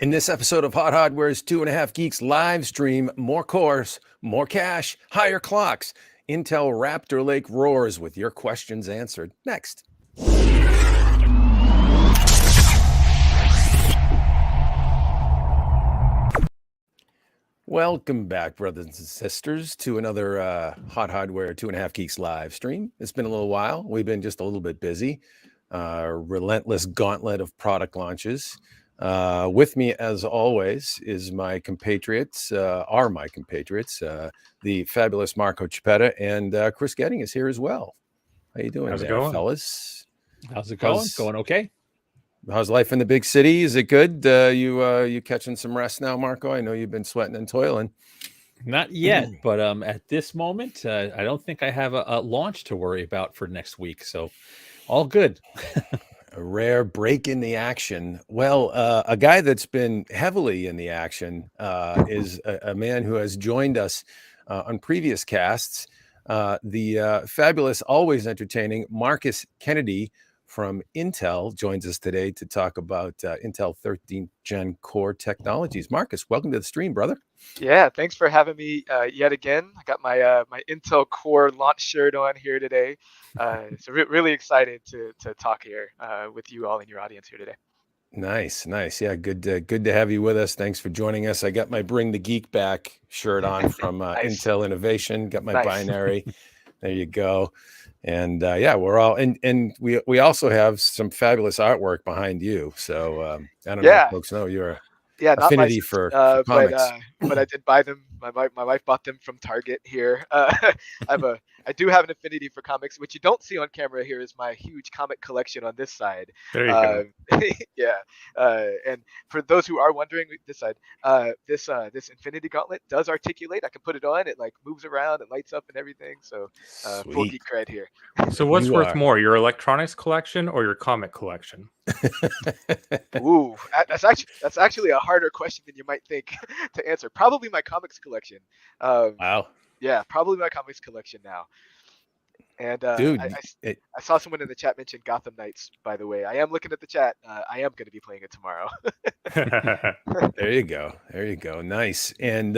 In this episode of Hot Hardware's 2.5 Geeks live stream, more cores, more cache, higher clocks. Intel Raptor Lake roars with your questions answered next. Welcome back, brothers and sisters, to another Hot Hardware 2.5 Geeks live stream. It's been a little while. We've been just a little bit busy. Relentless gauntlet of product launches. With me, as always, is my compatriots, the fabulous Marco Chippetta, and Chris Getting is here as well. How you doing How's it there, going? fellas? How's it going? Going okay? How's life in the big city? Is it good? You catching some rest now, Marco? I know you've been sweating and toiling. Not yet, but at this moment, I don't think I have a launch to worry about for next week. So all good. A rare break in the action. Well, a guy that's been heavily in the action is a man who has joined us on previous casts. The fabulous, always entertaining Marcus Kennedy from Intel joins us today to talk about Intel 13th Gen Core technologies. Marcus, welcome to the stream, brother. Yeah, thanks for having me yet again. I got my my Intel Core launch shirt on here today. So really excited to talk here with you all in your audience here today. Nice. Yeah, good to have you with us. Thanks for joining us. I got my Bring the Geek Back shirt on from Nice. Intel Innovation. Got my Nice. binary. There you go. And yeah, we're all and we also have some fabulous artwork behind you. So I don't know if folks know you're affinity for comics. But I did buy them. My wife bought them from Target here. I do have an affinity for comics. What you don't see on camera here is my huge comic collection on this side. There you go. Yeah. And for those who are wondering, this side, this Infinity Gauntlet does articulate. I can put it on. It like moves around. It lights up and everything. So full geek cred here. So what's worth more, your electronics collection or your comic collection? Ooh, that's actually a harder question than you might think to answer. Probably my comics collection. Wow. Yeah, probably my comics collection now. And dude, I saw someone in the chat mention Gotham Knights, by the way. I am looking at the chat. I am going to be playing it tomorrow. There you go. Nice. And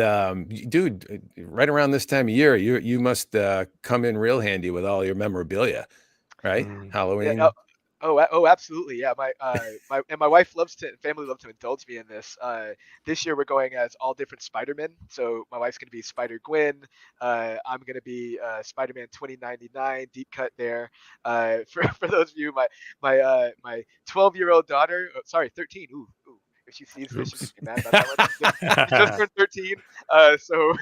dude, right around this time of year, you must come in real handy with all your memorabilia, right? Halloween. Yeah, oh, absolutely. Yeah, my wife family love to indulge me in this. This year we're going as all different Spider-Men. So my wife's going to be Spider-Gwen. I'm going to be Spider-Man 2099, deep cut there. For those of you, my 12-year-old daughter, 13. Ooh. If she sees this, she's gonna be mad about that one. She just turned 13. So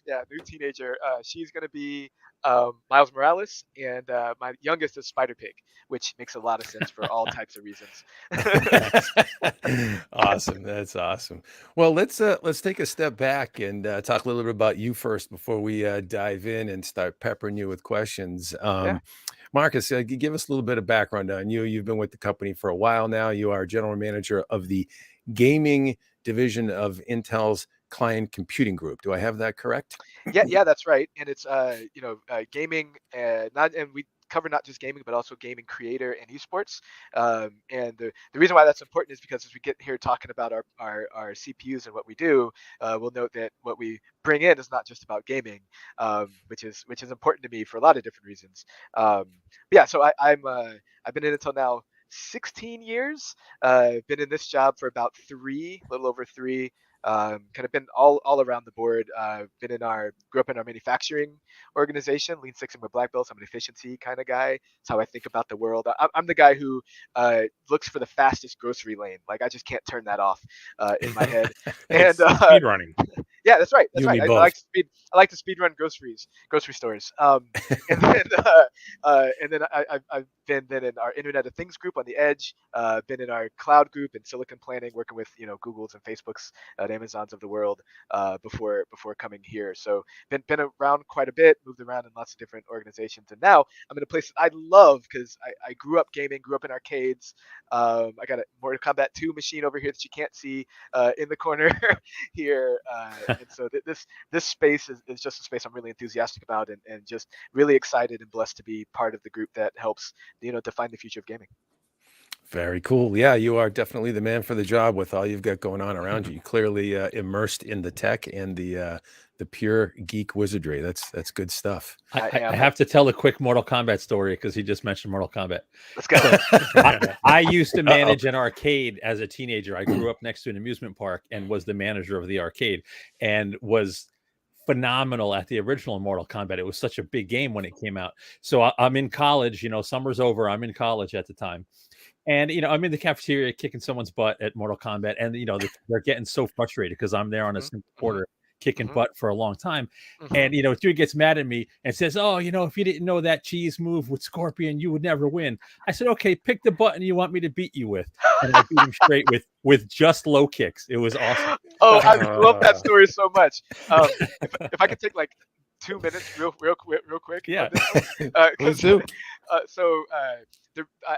yeah, new teenager. She's gonna be Miles Morales, and my youngest is Spider-Pig, which makes a lot of sense for all types of reasons. Awesome. That's awesome. Well, let's take a step back and talk a little bit about you first before we dive in and start peppering you with questions. Yeah. Marcus, give us a little bit of background on you. You've been with the company for a while now. You are general manager of the gaming division of Intel's client computing group. Do I have that correct? Yeah, that's right. And it's gaming, and we cover not just gaming but also gaming creator and esports. And the reason why that's important is because as we get here talking about our CPUs and what we do, we'll note that what we bring in is not just about gaming, which is important to me for a lot of different reasons. Yeah, so I've been in Intel now 16 years. Been in this job for about a little over three. Kind of been all around the board. Grew up in our manufacturing organization, Lean Six Sigma Black Belts. I'm an efficiency kind of guy. That's how I think about the world. I'm the guy who looks for the fastest grocery lane. Like I just can't turn that off in my head. And speed running. Yeah, that's right. That's right. I like to speed run grocery stores. And then I've been in our Internet of Things group on the edge. Been in our cloud group and silicon planning, working with Googles and Facebooks, Amazons of the world before coming here. So been around quite a bit, moved around in lots of different organizations, and now I'm in a place that I love because I grew up gaming, grew up in arcades. I got a Mortal Kombat 2 machine over here that you can't see in the corner here. And so this space is just a space I'm really enthusiastic about and just really excited and blessed to be part of the group that helps define the future of gaming. Very cool. Yeah, you are definitely the man for the job with all you've got going on around you. You clearly immersed in the tech and the pure geek wizardry. That's good stuff. I have to tell a quick Mortal Kombat story because he just mentioned Mortal Kombat. Let's go. So, I used to manage an arcade as a teenager. I grew up next to an amusement park and was the manager of the arcade and was phenomenal at the original Mortal Kombat. It was such a big game when it came out. So I'm in college, summer's over. I'm in college at the time. And, I'm in the cafeteria kicking someone's butt at Mortal Kombat. And, they're getting so frustrated because I'm there on a simple quarter kicking butt for a long time. And, dude gets mad at me and says, oh, if you didn't know that cheese move with Scorpion, you would never win. I said, okay, pick the button you want me to beat you with. And I beat him straight with just low kicks. It was awesome. Oh, I love that story so much. If I could take like 2 minutes real quick. Yeah. Please do.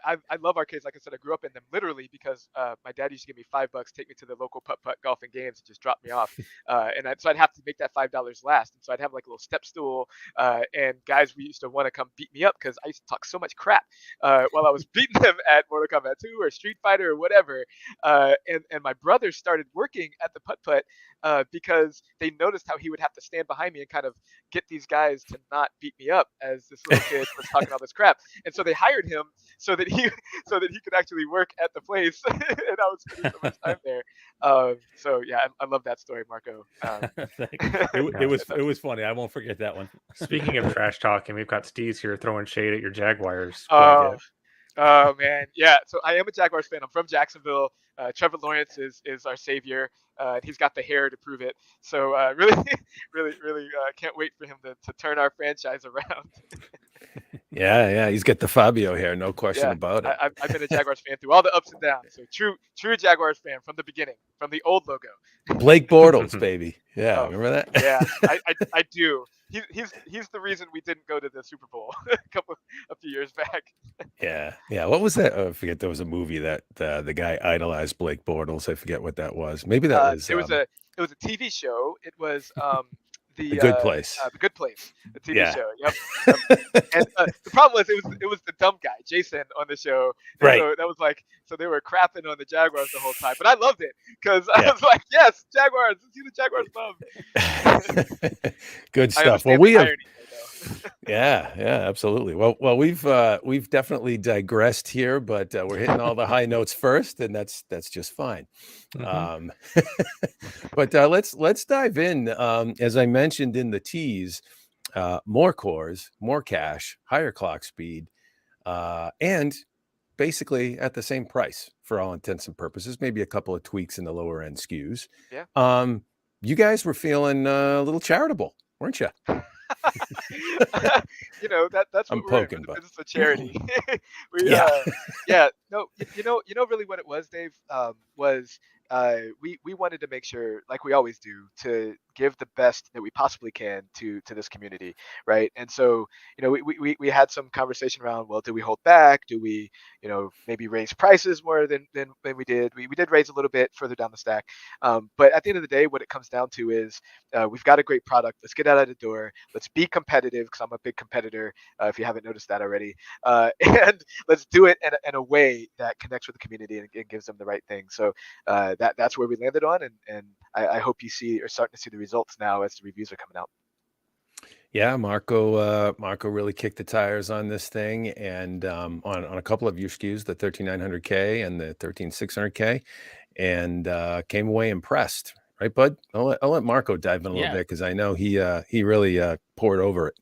I love arcades. Like I said, I grew up in them literally because my dad used to give me $5, take me to the local putt golf and games, and just drop me off. So I'd have to make that $5 last. And so I'd have like a little step stool, and guys we used to want to come beat me up because I used to talk so much crap while I was beating them at Mortal Kombat 2 or Street Fighter or whatever. And my brother started working at the putt because they noticed how he would have to stand behind me and kind of get these guys to not beat me up as this little kid was talking all this crap. And so they hired him so that he could actually work at the place, and I was spending so much time there. So yeah, I love that story, Marco. It was funny. I won't forget that one. Speaking of trash talking, we've got Steve's here throwing shade at your Jaguars. Oh man, yeah. So I am a Jaguars fan. I'm from Jacksonville. Trevor Lawrence is our savior. He's got the hair to prove it. So really can't wait for him to turn our franchise around. Yeah. He's got the Fabio hair, no question about it. I've been a Jaguars fan through all the ups and downs. So true Jaguars fan from the beginning, from the old logo. Blake Bortles, baby. Yeah, remember that? Yeah, I do. He's the reason we didn't go to the Super Bowl a few years back. Yeah. What was that? I forget. There was a movie that the guy idolized Blake Bortles. I forget what that was. Maybe that was. It was a TV show. It was The Good Place. The Good Place, the TV show. Yep. And the problem was it was the dumb guy, Jason, on the show. And right. So that was like, so they were crapping on the Jaguars the whole time, but I loved it because I was like, yes, Jaguars. Let's see the Jaguars love. Good stuff. Well, we have. Yeah, absolutely. Well, we've definitely digressed here, but we're hitting all the high notes first, and that's just fine. But let's dive in. As I mentioned in the tease, more cores, more cache, higher clock speed, and basically at the same price for all intents and purposes. Maybe a couple of tweaks in the lower end SKUs. Yeah. You guys were feeling a little charitable, weren't you? That's what I'm poking, but it's a charity. No, really what it was, Dave, was we wanted to make sure, like we always do, to give the best that we possibly can to this community, right? And so we had some conversation around, well, do we hold back? Do we maybe raise prices more than we did? We did raise a little bit further down the stack, but at the end of the day, what it comes down to is we've got a great product. Let's get out of the door. Let's be competitive, because I'm a big competitor, if you haven't noticed that already, and let's do it in a way that connects with the community and gives them the right thing. So that's where we landed on, and I hope you are starting to see the results now as the reviews are coming out. Yeah, Marco really kicked the tires on this thing, and on a couple of your SKUs, the 13900K and the 13600K, and came away impressed. Right, bud? I'll let Marco dive in a little bit, because I know he really poured over it.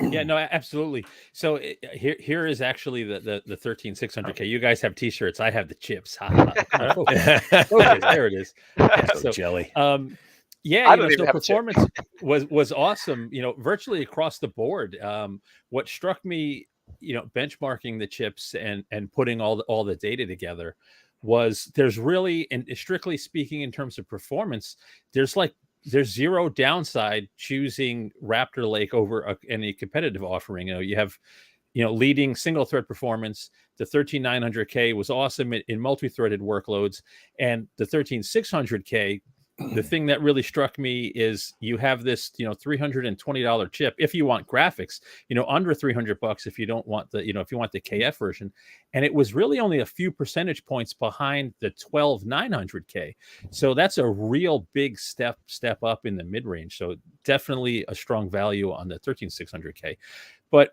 Yeah, no, absolutely. So here is actually the 13600K. You guys have T-shirts. I have the chips. There it is. So jelly. So performance was awesome. Virtually across the board. What struck me, benchmarking the chips and putting all the data together, was there's really, and strictly speaking in terms of performance, there's zero downside choosing Raptor Lake over any competitive offering. You have, leading single thread performance. The 13900K was awesome in multi-threaded workloads, and the 13600K the thing that really struck me is you have this, $320 chip if you want graphics, under $300 if you don't want the, if you want the KF version, and it was really only a few percentage points behind the 12900K. So that's a real big step up in the mid range. So definitely a strong value on the 13600K. But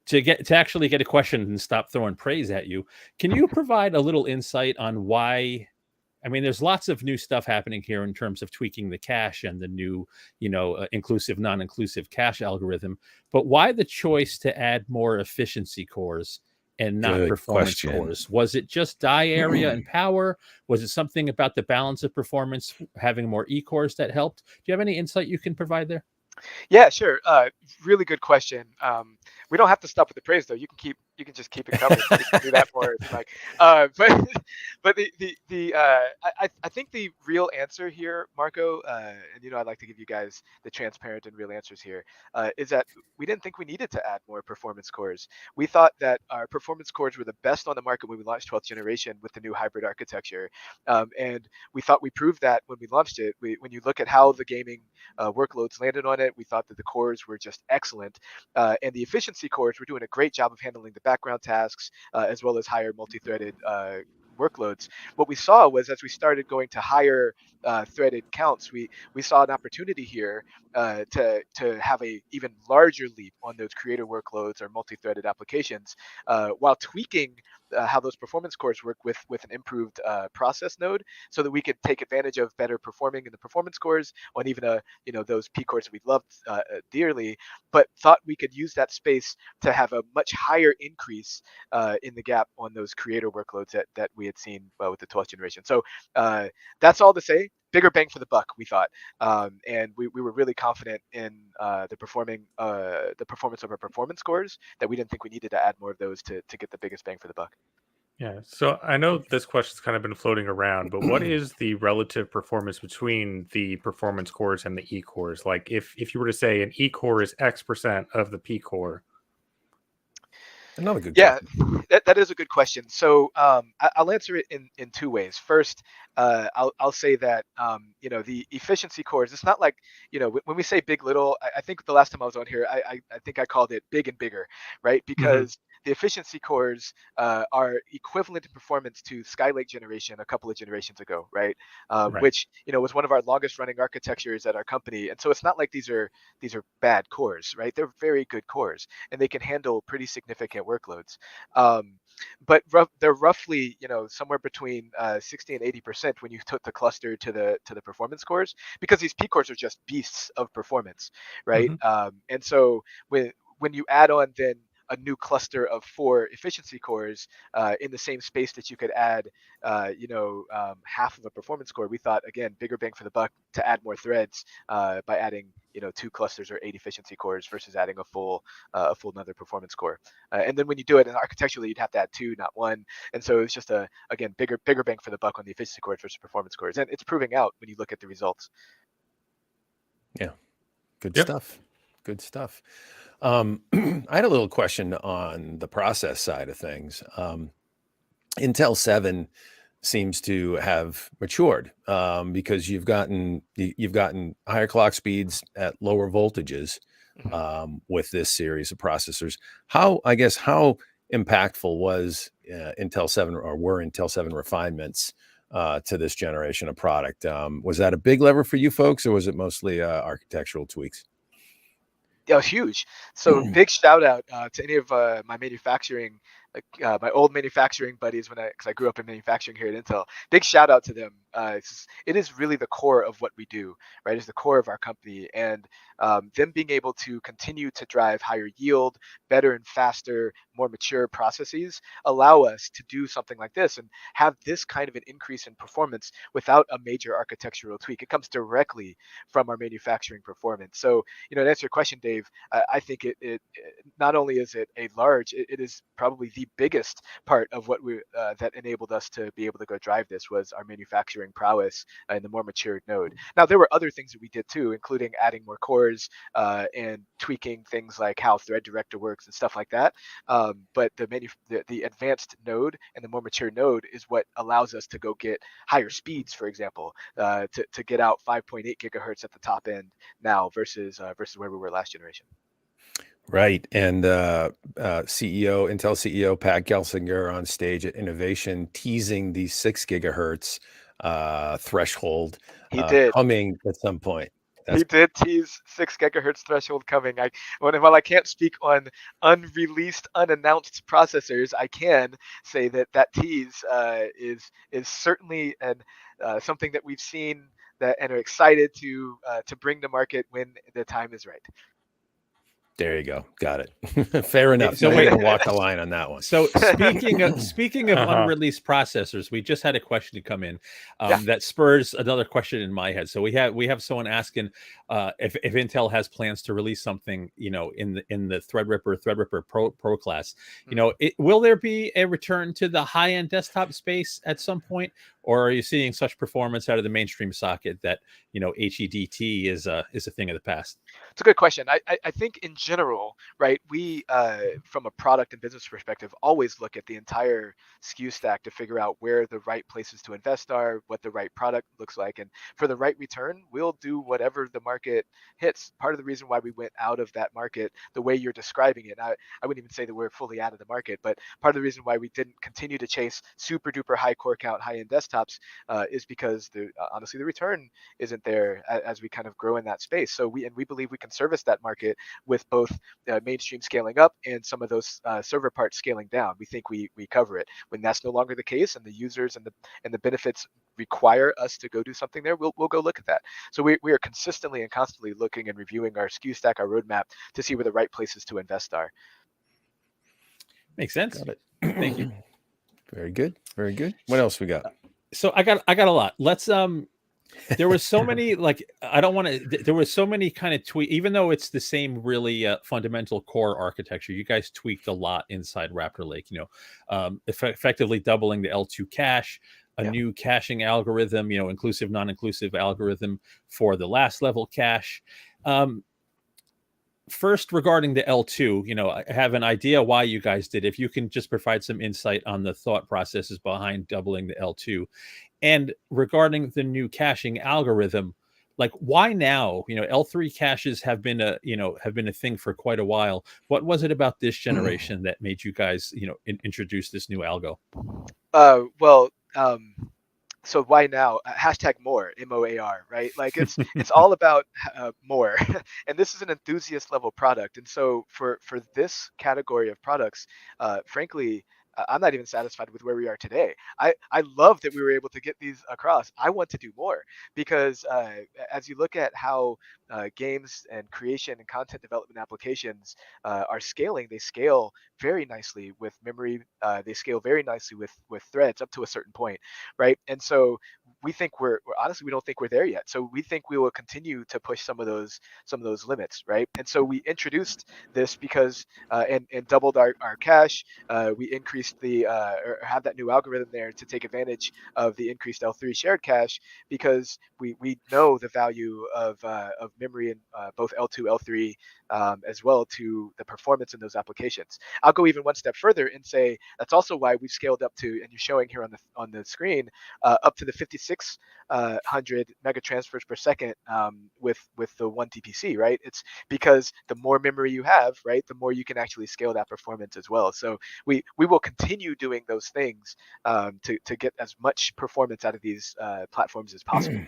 to actually get a question and stop throwing praise at you, can you provide a little insight on why? I mean, there's lots of new stuff happening here in terms of tweaking the cache and the new, inclusive, non-inclusive cache algorithm. But why the choice to add more efficiency cores and not Good performance question. cores? Was it just die area and power? Was it something about the balance of performance, having more E-cores that helped? Do you have any insight you can provide there? Yeah, sure. Really good question. We don't have to stop with the praise though. You can just keep it covered. We can do that more if you like. But I think the real answer here, Marco, and I'd like to give you guys the transparent and real answers here, is that we didn't think we needed to add more performance cores. We thought that our performance cores were the best on the market when we launched 12th generation with the new hybrid architecture, and we thought we proved that when we launched it. When you look at how the gaming workloads landed on it, we thought that the cores were just excellent, and the efficiency cores were doing a great job of handling the background tasks as well as higher multi-threaded workloads. What we saw was as we started going to higher threaded counts, we saw an opportunity here to have a even larger leap on those creator workloads or multi-threaded applications, while tweaking how those performance cores work with an improved process node, so that we could take advantage of better performing in the performance cores on even those P cores that we loved dearly, but thought we could use that space to have a much higher increase in the gap on those creator workloads that we had seen with the 12th generation. So that's all to say, bigger bang for the buck, we thought, and we were really confident in the performance of our performance cores, that we didn't think we needed to add more of those to get the biggest bang for the buck. Yeah, so I know this question's kind of been floating around, but what is the relative performance between the performance cores and the E cores? Like if you were to say an E core is X% of the P core. Another good Yeah, question. that is a good question. So I'll answer it in two ways. First, I'll say that the efficiency cores. It's not like when we say big little. I think the last time I was on here, I think I called it big and bigger, right? Because the efficiency cores are equivalent in performance to Skylake generation a couple of generations ago, right? Right. Which was one of our longest running architectures at our company, and so it's not like these are bad cores, right? They're very good cores, and they can handle pretty significant workloads. But they're roughly somewhere between 60 and 80% when you took the cluster to the performance cores, because these P cores are just beasts of performance, right? And so when you add on then a new cluster of 4 efficiency cores in the same space that you could add half of a performance core, we thought, again, bigger bang for the buck to add more threads by adding 2 clusters or 8 efficiency cores versus adding a full another performance core. And then when you do it, and architecturally you'd have to add 2, not 1. And so it's just again bigger bang for the buck on the efficiency cores versus performance cores, and it's proving out when you look at the results. Yeah, good stuff. Good stuff. I had a little question on the process side of things. Intel 7 seems to have matured because you've gotten higher clock speeds at lower voltages with this series of processors. How impactful was Intel 7 or were Intel 7 refinements to this generation of product? Was that a big lever for you folks, or was it mostly architectural tweaks? Yeah, huge. So big shout out to any of my manufacturing, my old manufacturing buddies because I grew up in manufacturing here at Intel. Big shout out to them. It is really the core of what we do, right? It's the core of our company, and them being able to continue to drive higher yield, better and faster, more mature processes allow us to do something like this and have this kind of an increase in performance without a major architectural tweak. It comes directly from our manufacturing performance. So, to answer your question, Dave, I think it not only is it it is probably the biggest part of what that enabled us to be able to go drive this was our manufacturing manufacturing prowess in the more matured node. Now, there were other things that we did too, including adding more cores and tweaking things like how thread director works and stuff like that. But the advanced node and the more mature node is what allows us to go get higher speeds, for example, to get out 5.8 gigahertz at the top end now versus where we were last generation. Right. And Intel CEO Pat Gelsinger on stage at Innovation teasing the 6 gigahertz threshold He did. coming at some point. He did tease 6 gigahertz threshold coming. While I can't speak on unreleased, unannounced processors, I can say that tease is certainly something that we've seen and are excited to bring to market when the time is right. There you go. Got it. Fair enough. So So wait. we can walk the line on that one. So speaking of unreleased processors, we just had a question come in that spurs another question in my head. So we have someone asking if Intel has plans to release something, in the Threadripper Pro class. Will there be a return to the high end desktop space at some point, or are you seeing such performance out of the mainstream socket that HEDT is a thing of the past? It's a good question. I think in general, right, we from a product and business perspective always look at the entire SKU stack to figure out where the right places to invest are, what the right product looks like, and for the right return, we'll do whatever the market hits. Part of the reason why we went out of that market the way you're describing it, I wouldn't even say that we're fully out of the market, but part of the reason why we didn't continue to chase super duper high core count high end desktops is because honestly the return isn't there as we kind of grow in that space. So we believe we can service that market with both mainstream scaling up and some of those server parts scaling down. We think we cover it. When that's no longer the case and the users and the benefits require us to go do something there, we'll go look at that. So we are consistently and constantly looking and reviewing our SKU stack, our roadmap to see where the right places to invest are. Makes sense. Got it. Thank you. Very good. Very good. What else we got? So I got a lot. Let's there was so many there was so many kind of tweak, even though it's the same really fundamental core architecture. You guys tweaked a lot inside Raptor Lake, effectively doubling the L2 cache, a new caching algorithm, inclusive, non-inclusive algorithm for the last level cache. First, regarding the L2, I have an idea why you guys did. If you can just provide some insight on the thought processes behind doubling the L2. And regarding the new caching algorithm, like why now? L3 caches have been a thing for quite a while. What was it about this generation that made you guys, introduce this new algo? So why now? Hashtag more, MOAR, right? Like it's all about more. And this is an enthusiast level product. And so for this category of products, frankly, I'm not even satisfied with where we are today. I love that we were able to get these across. I want to do more because as you look at how games and creation and content development applications are scaling, they scale very nicely with memory. They scale very nicely with threads up to a certain point, right? And so we think we're honestly, we don't think we're there yet. So we think we will continue to push some of those limits, right? And so we introduced this because and doubled our cache. We increased or have that new algorithm there to take advantage of the increased L3 shared cache because we know the value of memory in both L2, L3, as well to the performance in those applications. I'll go even one step further and say that's also why we've scaled up to, and you're showing here on the screen, up to the 5600 mega transfers per second with the 1 TPC, right? It's because the more memory you have, right, the more you can actually scale that performance as well. So we will continue doing those things to get as much performance out of these platforms as possible.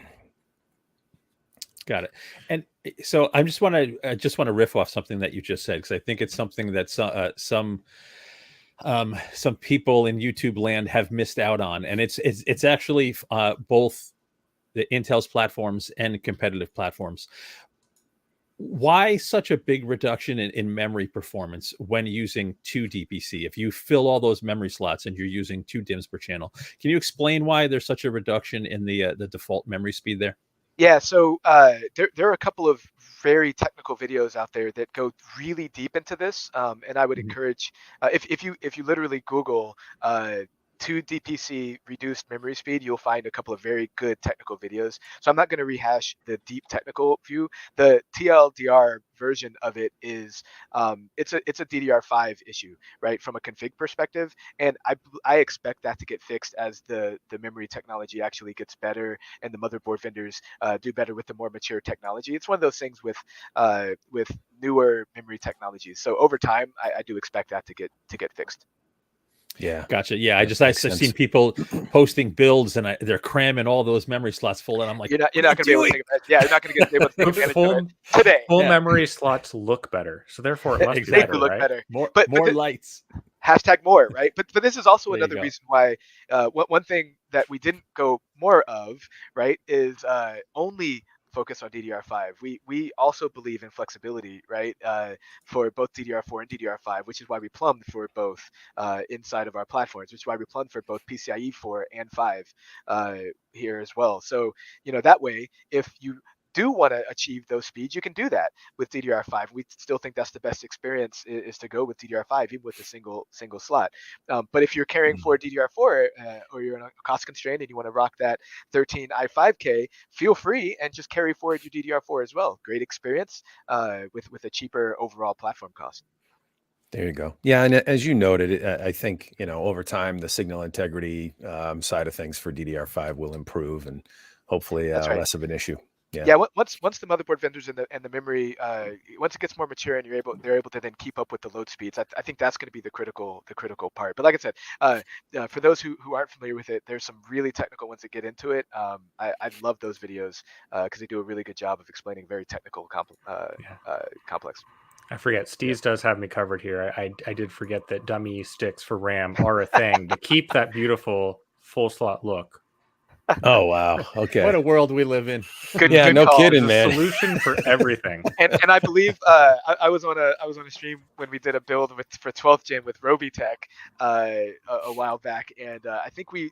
Got it. And so I just want to riff off something that you just said, because I think it's something that some people in YouTube land have missed out on, and it's actually both the Intel's platforms and competitive platforms. Why such a big reduction in memory performance when using 2 DPC? If you fill all those memory slots and you're using 2 DIMMs per channel, can you explain why there's such a reduction in the default memory speed there? Yeah, so there are a couple of very technical videos out there that go really deep into this, and I would encourage if you literally Google 2 DPC reduced memory speed, you'll find a couple of very good technical videos. So I'm not going to rehash the deep technical view. The TLDR version of it is it's a DDR5 issue, right, from a config perspective, and I expect that to get fixed as the memory technology actually gets better and the motherboard vendors do better with the more mature technology. It's one of those things with newer memory technologies. So over time, I do expect that to get fixed. Yeah. Gotcha. Yeah, That I've makes sense. seen people posting builds and they're cramming all those memory slots full, and I'm like, you're not going to be able to take advantage. Yeah, you're not going to be able to take advantage of it today. Full Yeah. memory slots look better, so therefore it must Exactly. be They better, do look right? better. More But lights. Hashtag more, right? But this is also There you another go. reason why one thing that we didn't go more of, right, is only focus on DDR5. We also believe in flexibility, right, for both DDR4 and DDR5, which is why we plumbed for both inside of our platforms, which is why we plumbed for both PCIe 4 and 5 here as well. So, you know, that way, if you do want to achieve those speeds, you can do that with DDR5. We still think that's the best experience is to go with DDR5, even with a single slot. But if you're carrying forward DDR4 or you're in a cost constraint and you want to rock that 13 i5K, feel free and just carry forward your DDR4 as well. Great experience with a cheaper overall platform cost. There you go. Yeah, and as you noted, I think, you know, over time the signal integrity side of things for DDR5 will improve, and hopefully That's right. less of an issue. Yeah, once the motherboard vendors and the memory, once it gets more mature and they're able to then keep up with the load speeds, I think that's going to be the critical part. But like I said, for those who aren't familiar with it, there's some really technical ones that get into it. I love those videos because they do a really good job of explaining very technical, complex. I forget. Steez does have me covered here. I did forget that dummy sticks for RAM are a thing to keep that beautiful full slot look. Oh wow. Okay. What a world we live in. Good no call. kidding, There's a man. solution for everything. And I believe I was on a stream when we did a build for 12th gen with Robitech a while back, and I think we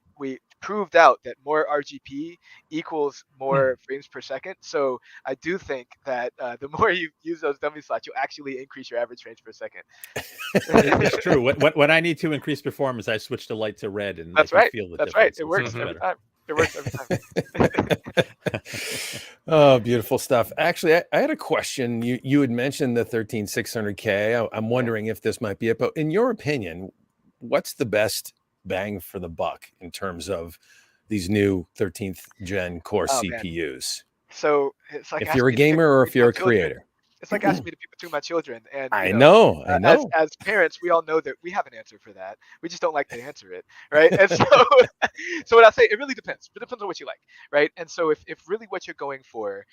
proved out that more RGP equals more frames per second. So I do think that the more you use those dummy slots, you'll actually increase your average frames per second. It's true. When I need to increase performance, I switch the light to red, and That's I can right. feel the That's difference. right. It works every time. It works every time. Oh, beautiful stuff. Actually, I had a question. You had mentioned the 13600K. I'm wondering if this might be it, but in your opinion, what's the best bang for the buck in terms of these new 13th gen core CPUs? So it's like if you're a gamer or if you're a creator. It's like asking me to pick between my children, and I know. As parents, we all know that we have an answer for that. We just don't like to answer it, right? And so, so what I say, it really depends. It depends on what you like, right? And so, if really what you're going for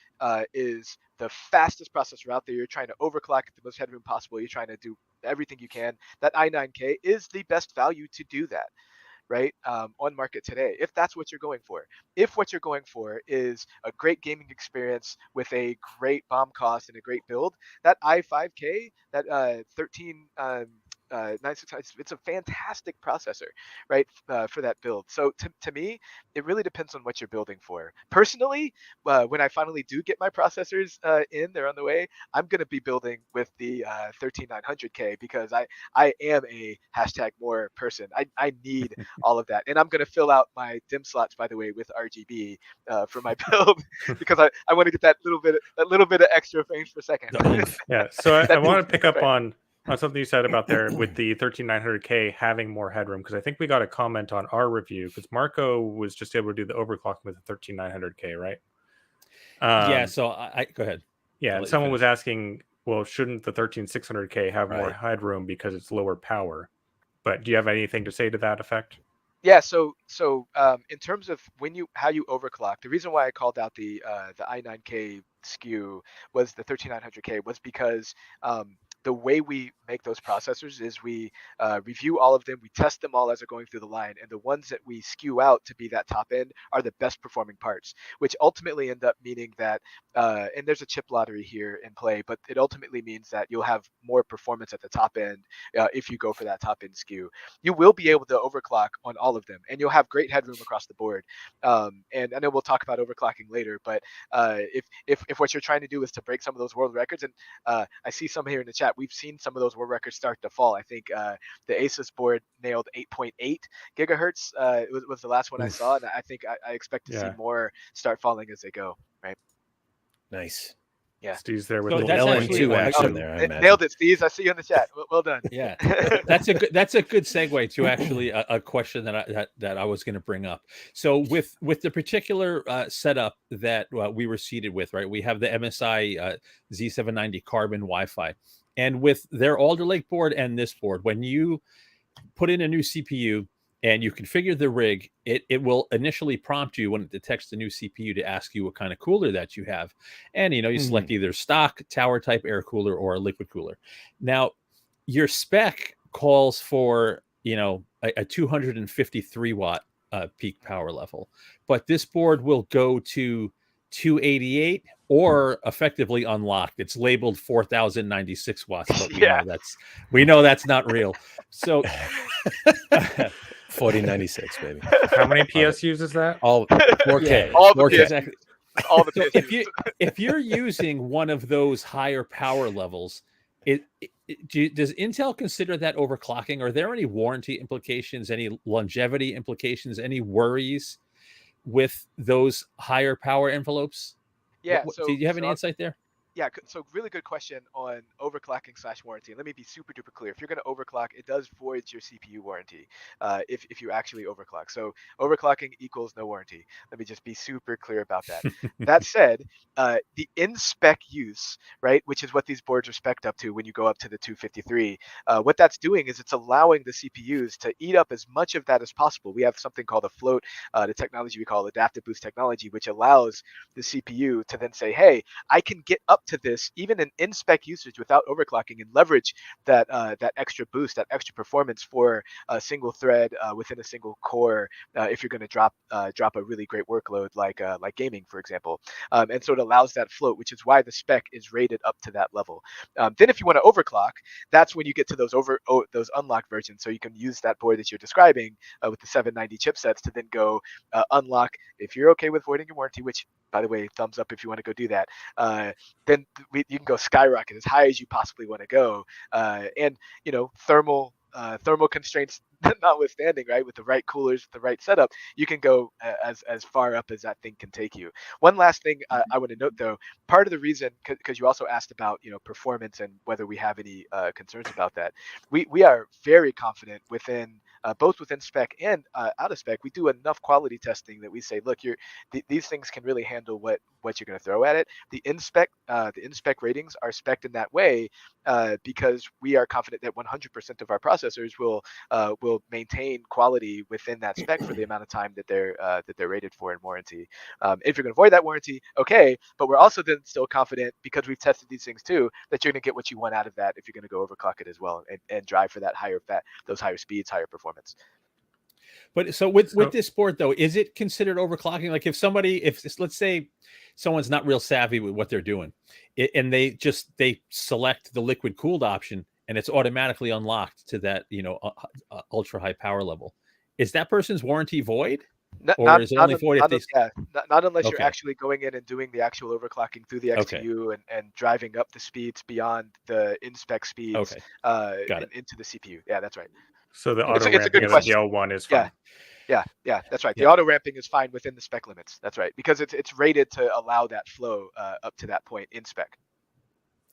is the fastest processor out there, you're trying to overclock the most headroom possible, you're trying to do everything you can, that i9K is the best value to do that. Right, on market today, if that's what you're going for. If what you're going for is a great gaming experience with a great BOM cost and a great build, that i5K, that 9600, it's a fantastic processor, right, for that build. So to me, it really depends on what you're building for. Personally, when I finally do get my processors they're on the way, I'm going to be building with the 13900K because I am a #more person. I need all of that, and I'm going to fill out my DIMM slots, by the way, with RGB for my build because I want to get that little bit of extra frames per second. Yeah, so I want to pick up on something you said about there with the 13900K having more headroom, because I think we got a comment on our review because Marco was just able to do the overclocking with the 13900K, right? Yeah. So I go ahead. Yeah, and someone was asking, well, shouldn't the 13600K have more headroom because it's lower power? But do you have anything to say to that effect? Yeah, so in terms of how you overclock, the reason why I called out the i9K SKU was the 13900K was because the way we make those processors is we review all of them, we test them all as they're going through the line, and the ones that we skew out to be that top end are the best performing parts, which ultimately end up meaning that, and there's a chip lottery here in play, but it ultimately means that you'll have more performance at the top end if you go for that top end SKU. You will be able to overclock on all of them, and you'll have great headroom across the board. And I know we'll talk about overclocking later, but if what you're trying to do is to break some of those world records, and I see some here in the chat, that we've seen some of those world records start to fall. I think the Asus board nailed 8.8 gigahertz. Was the last one I saw, and I think I expect to see more start falling as they go. Right. Nice. Yeah. Steve's there with So the that's actually LN2 action there, I imagine. Nailed it, Steve. I see you in the chat. Well done. Yeah, that's a good segue to actually a question that I was going to bring up. So with the particular setup that we were seated with, right? We have the MSI Z790 Carbon Wi-Fi, and with their Alder Lake board and this board, when you put in a new CPU and you configure the rig, it will initially prompt you when it detects the new CPU to ask you what kind of cooler that you have. And, you select either stock, tower type air cooler, or a liquid cooler. Now, your spec calls for, a 253 watt peak power level, but this board will go to 288 or effectively unlocked. It's labeled 4096 watts, but we know that's not real. So 4096, baby. How many PSUs is that? All 4K. All the 4K. PSUs. Exactly. All the So PSUs. if you're using one of those higher power levels, does Intel consider that overclocking? Are there any warranty implications, any longevity implications, any worries with those higher power envelopes? Yeah. Do you have any insight there? Yeah, so really good question on overclocking / warranty. Let me be super duper clear. If you're going to overclock, it does void your CPU warranty if you actually overclock. So overclocking equals no warranty. Let me just be super clear about that. That said, the in-spec use, right, which is what these boards are spec'd up to when you go up to the 253, what that's doing is it's allowing the CPUs to eat up as much of that as possible. We have something called a float, the technology we call adaptive boost technology, which allows the CPU to then say, hey, I can get up to this even in spec usage without overclocking and leverage that that extra boost, that extra performance for a single thread within a single core if you're going to drop a really great workload like gaming, for example. And so it allows that float, which is why the spec is rated up to that level. Then if you want to overclock, that's when you get to those those unlocked versions. So you can use that board that you're describing with the 790 chipsets to then go unlock, if you're okay with voiding your warranty, which, by the way, thumbs up if you want to go do that. Then you can go skyrocket as high as you possibly want to go, and thermal constraints notwithstanding, right? With the right coolers, with the right setup, you can go as far up as that thing can take you. One last thing I want to note, though, part of the reason, because you also asked about performance and whether we have any concerns about that, we are very confident within both within spec and out of spec. We do enough quality testing that we say, look, these things can really handle what you're going to throw at it. The in-spec ratings are spec'd in that way because we are confident that 100% of our processors will maintain quality within that spec for the amount of time that they're rated for in warranty. If you're going to avoid that warranty, okay, but we're also then still confident, because we've tested these things too, that you're going to get what you want out of that if you're going to go overclock it as well and drive for that those higher speeds, higher performance. But so with this board, though, is it considered overclocking? Like if let's say someone's not real savvy with what they're doing, and they select the liquid cooled option and it's automatically unlocked to that ultra high power level, is that person's warranty void? Or is it only void if they? Not unless you're actually going in and doing the actual overclocking through the XPU and driving up the speeds beyond the in-spec speeds into the CPU. Yeah, that's right. So the auto ramping of the L1 is fine. Yeah, that's right. The auto ramping is fine within the spec limits. That's right, because it's rated to allow that flow up to that point in spec.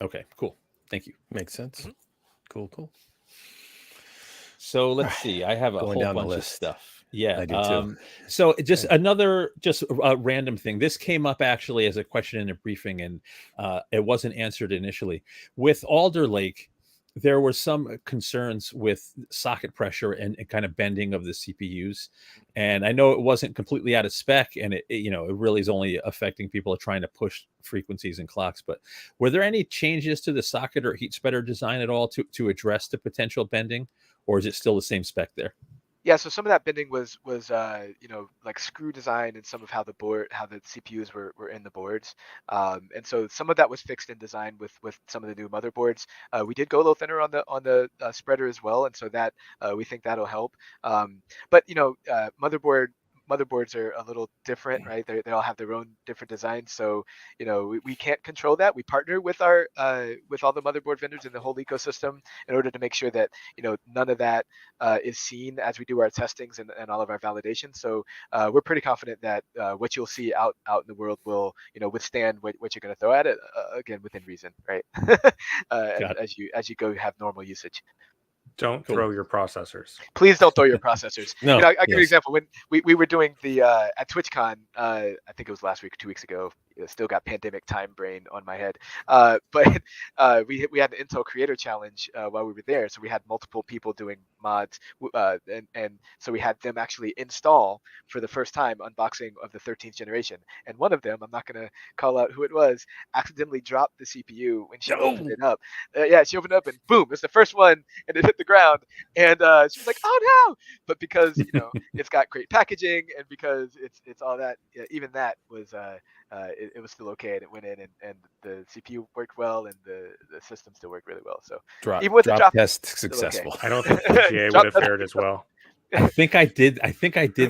Okay, cool. Thank you. Makes sense. Mm-hmm. Cool. So let's see. I have a whole bunch of stuff. Yeah, I do too. So just a random thing. This came up actually as a question in a briefing, and it wasn't answered initially. With Alder Lake, there were some concerns with socket pressure and kind of bending of the CPUs. And I know it wasn't completely out of spec, and it really is only affecting people trying to push frequencies and clocks. But were there any changes to the socket or heat spreader design at all to address the potential bending, or is it still the same spec there? Yeah, so some of that bending was like screw design and some of how the CPUs were in the boards, and so some of that was fixed in design with some of the new motherboards. We did go a little thinner on the spreader as well, and so that we think that'll help. But motherboard motherboards are a little different, right? They all have their own different designs. So, we can't control that. We partner with with all the motherboard vendors in the whole ecosystem in order to make sure that, none of that is seen as we do our testings and all of our validation. So we're pretty confident that what you'll see out in the world will, withstand what you're going to throw at it, again, within reason, right? As you go have normal usage. Don't throw your processors. Please don't throw your processors. No, I'll give you an yes. example. When we were doing the at TwitchCon, I think it was last week or 2 weeks ago. Still got pandemic time brain on my head. But we had an Intel Creator Challenge while we were there, so we had multiple people doing mods, and so we had them actually install for the first time unboxing of the 13th generation. And one of them, I'm not gonna call out who it was, accidentally dropped the CPU when she opened it up. Yeah, she opened it up and boom, it's the first one, and it hit the ground. And she was like, "Oh no!" But because it's got great packaging, and because it's all that, even that was it was still okay, and it went in, and the CPU worked well, and the system still worked really well. So even with the drop test okay. successful. I don't think VGA would have fared as well. I think I did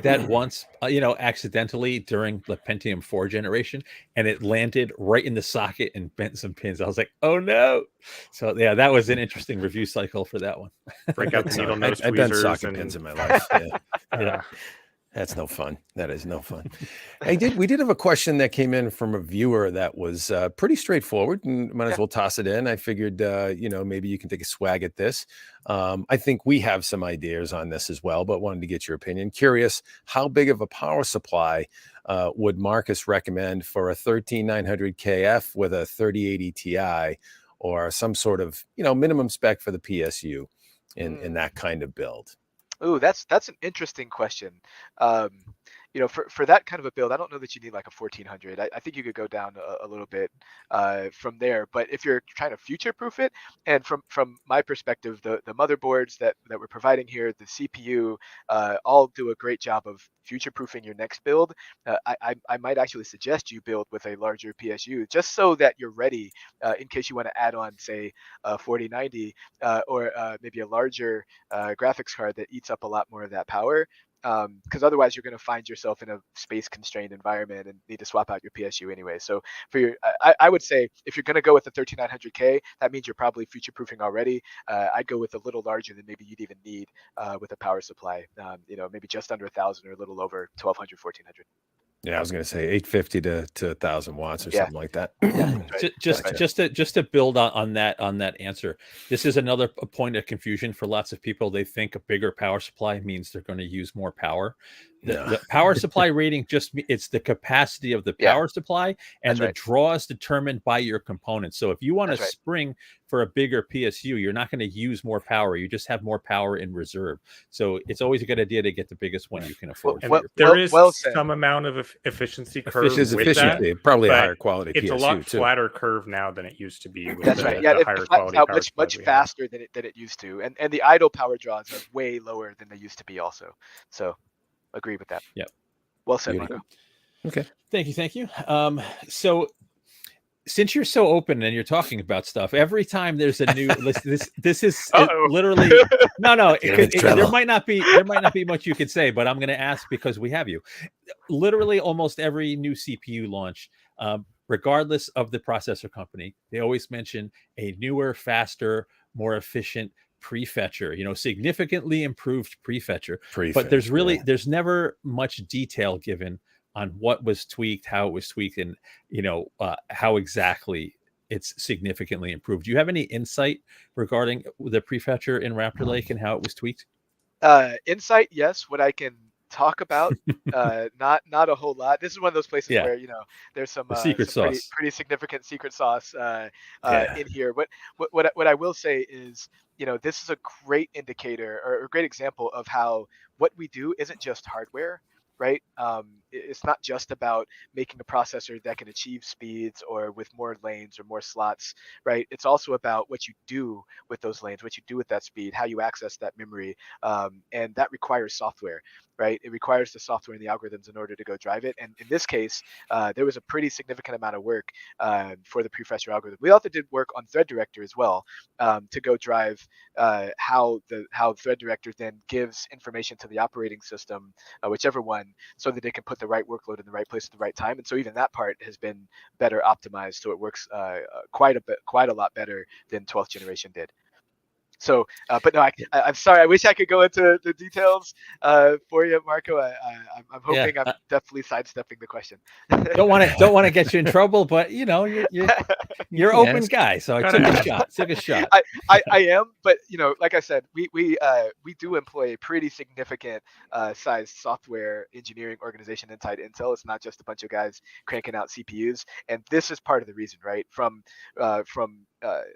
that once, accidentally during the Pentium 4 generation, and it landed right in the socket and bent some pins. I was like, "Oh no!" So yeah, that was an interesting review cycle for that one. Break out the needle nose I've bent tweezers socket and pins in my life. Yeah. yeah. That's no fun. That is no fun. We did have a question that came in from a viewer that was pretty straightforward, and might as well toss it in. I figured, maybe you can take a swag at this. I think we have some ideas on this as well, but wanted to get your opinion. Curious, how big of a power supply would Marcus recommend for a 13900 KF with a 3080 Ti, or some sort of, minimum spec for the PSU in that kind of build? Ooh, that's an interesting question. For that kind of a build, I don't know that you need like a 1400. I think you could go down a little bit from there. But if you're trying to future-proof it, and from my perspective, the motherboards that we're providing here, the CPU, all do a great job of future-proofing your next build. I might actually suggest you build with a larger PSU, just so that you're ready in case you want to add on, say, a 4090 or maybe a larger graphics card that eats up a lot more of that power. Because otherwise you're going to find yourself in a space constrained environment and need to swap out your PSU anyway. So I would say if you're going to go with the 13900K, that means you're probably future proofing already. I'd go with a little larger than maybe you'd even need with a power supply. Maybe just under 1,000 or a little over 1,200, 1,400. Yeah, I was going to say 850 to 1,000 watts or something like that. Just to build on that answer, this is another point of confusion for lots of people. They think a bigger power supply means they're going to use more power. The power supply rating it's the capacity of the power supply, and the draw is determined by your components. So if you want to spring for a bigger PSU, you're not going to use more power. You just have more power in reserve. So it's always a good idea to get the biggest one you can afford. There is some amount of efficiency curve with that. Probably a higher quality it's PSU a lot too. flatter curve now than it used to be. With That's the, right. Yeah, the higher quality power much faster than it used to, and the idle power draws are way lower than they used to be also. So agree with that. Yep. Well said, Marco. Okay. Thank you. So since you're so open and you're talking about stuff, every time there's a new list, this is literally no. There might not be much you could say, but I'm going to ask because we have you. Literally, almost every new CPU launch, regardless of the processor company, they always mention a newer, faster, more efficient Prefetcher, significantly improved Prefetcher. But there's never much detail given on what was tweaked, how it was tweaked, and how exactly it's significantly improved. Do you have any insight regarding the Prefetcher in Raptor Lake and how it was tweaked? Insight, yes. What I can talk about, not a whole lot. This is one of those places where there's some secret sauce, pretty significant secret sauce in here. What I will say is, this is a great indicator or a great example of how what we do isn't just hardware. Right? It's not just about making a processor that can achieve speeds or with more lanes or more slots, right? It's also about what you do with those lanes, what you do with that speed, how you access that memory, and that requires software, right? It requires the software and the algorithms in order to go drive it. And in this case, there was a pretty significant amount of work for the Prefetcher algorithm. We also did work on Thread Director as well, to go drive how Thread Director then gives information to the operating system, whichever one, so that they can put the right workload in the right place at the right time. And so even that part has been better optimized, so it works quite a lot better than 12th generation did. So, but no, I'm sorry. I wish I could go into the details for you, Marco. I'm hoping I'm definitely sidestepping the question. Don't want to get you in trouble, but you know, you're open guy, so I took a shot. I am, but you know, like I said, we do employ a pretty significant sized software engineering organization inside Intel. It's not just a bunch of guys cranking out CPUs, and this is part of the reason, right? From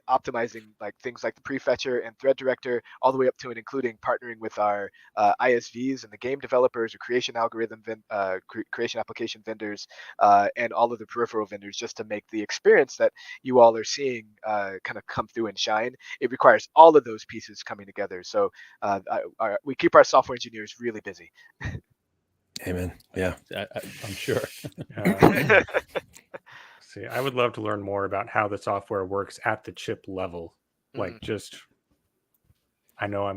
optimizing like things like the Prefetcher and Thread Director, all the way up to and including partnering with our ISVs and the game developers or creation creation application vendors, and all of the peripheral vendors, just to make the experience that you all are seeing kind of come through and shine. It requires all of those pieces coming together. So we keep our software engineers really busy. Amen. Yeah, I'm sure. See, I would love to learn more about how the software works at the chip level. Like, just, I know I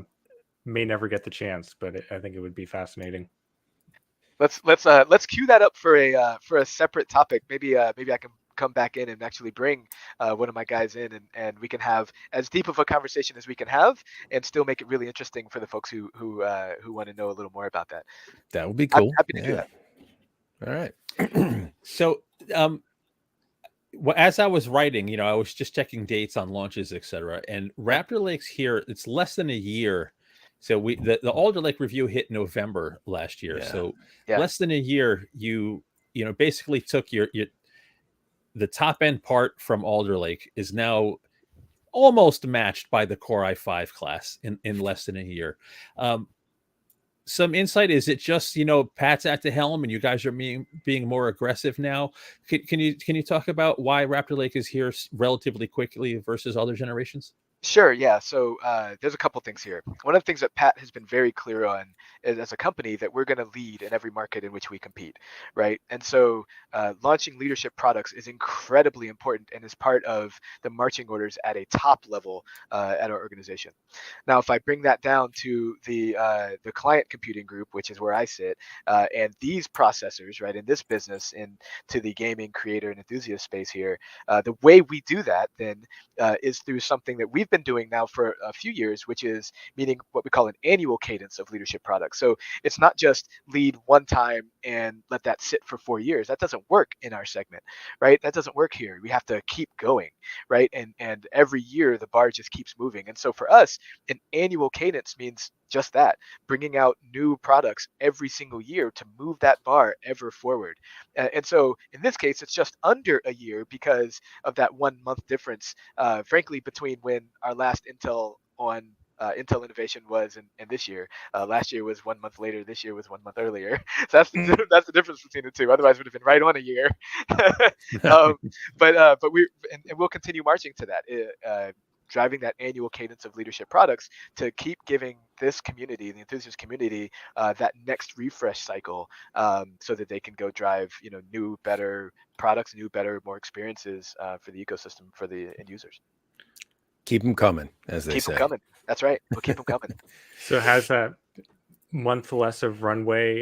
may never get the chance, but I think it would be fascinating. Let's queue that up for a separate topic. Maybe I can come back in and actually bring one of my guys in, and we can have as deep of a conversation as we can have, and still make it really interesting for the folks who want to know a little more about that. That would be cool. Happy to do that. All right. So, as I was writing, you know, I was just checking dates on launches, etc. And Raptor Lake's here. It's less than a year. So the Alder Lake review hit November last year. Yeah. So less than a year, you know, basically took the top end part from Alder Lake is now almost matched by the Core i5 class in less than a year. Some insight, is it just, you know, Pat's at the helm and you guys are being more aggressive now? Can you talk about why Raptor Lake is here relatively quickly versus other generations? Sure. Yeah. So there's a couple things here. One of the things that Pat has been very clear on is, as a company, that we're going to lead in every market in which we compete, right? And so launching leadership products is incredibly important and is part of the marching orders at a top level at our organization. Now, if I bring that down to the client computing group, which is where I sit, and these processors, right, in this business, to the gaming creator and enthusiast space here, the way we do that then is through something that we've been doing now for a few years, which is meaning what we call an annual cadence of leadership products. So it's not just lead one time and let that sit for 4 years. That doesn't work in our segment, right? That doesn't work here. We have to keep going, right? And every year the bar just keeps moving. And so for us, an annual cadence means just that, bringing out new products every single year to move that bar ever forward. And so in this case, it's just under a year because of that 1 month difference, frankly, between when our last Intel Intel innovation was and this year. Last year was 1 month later. This year was 1 month earlier. So that's the difference between the two. Otherwise, it would have been right on a year. But we'll continue marching to that. Driving that annual cadence of leadership products to keep giving this community, the enthusiast community, that next refresh cycle, so that they can go drive, you know, new, better products, new, better, more experiences for the ecosystem, for the end users. Keep them coming, as they say. Keep them coming. That's right. We'll keep them coming. So has that month less of runway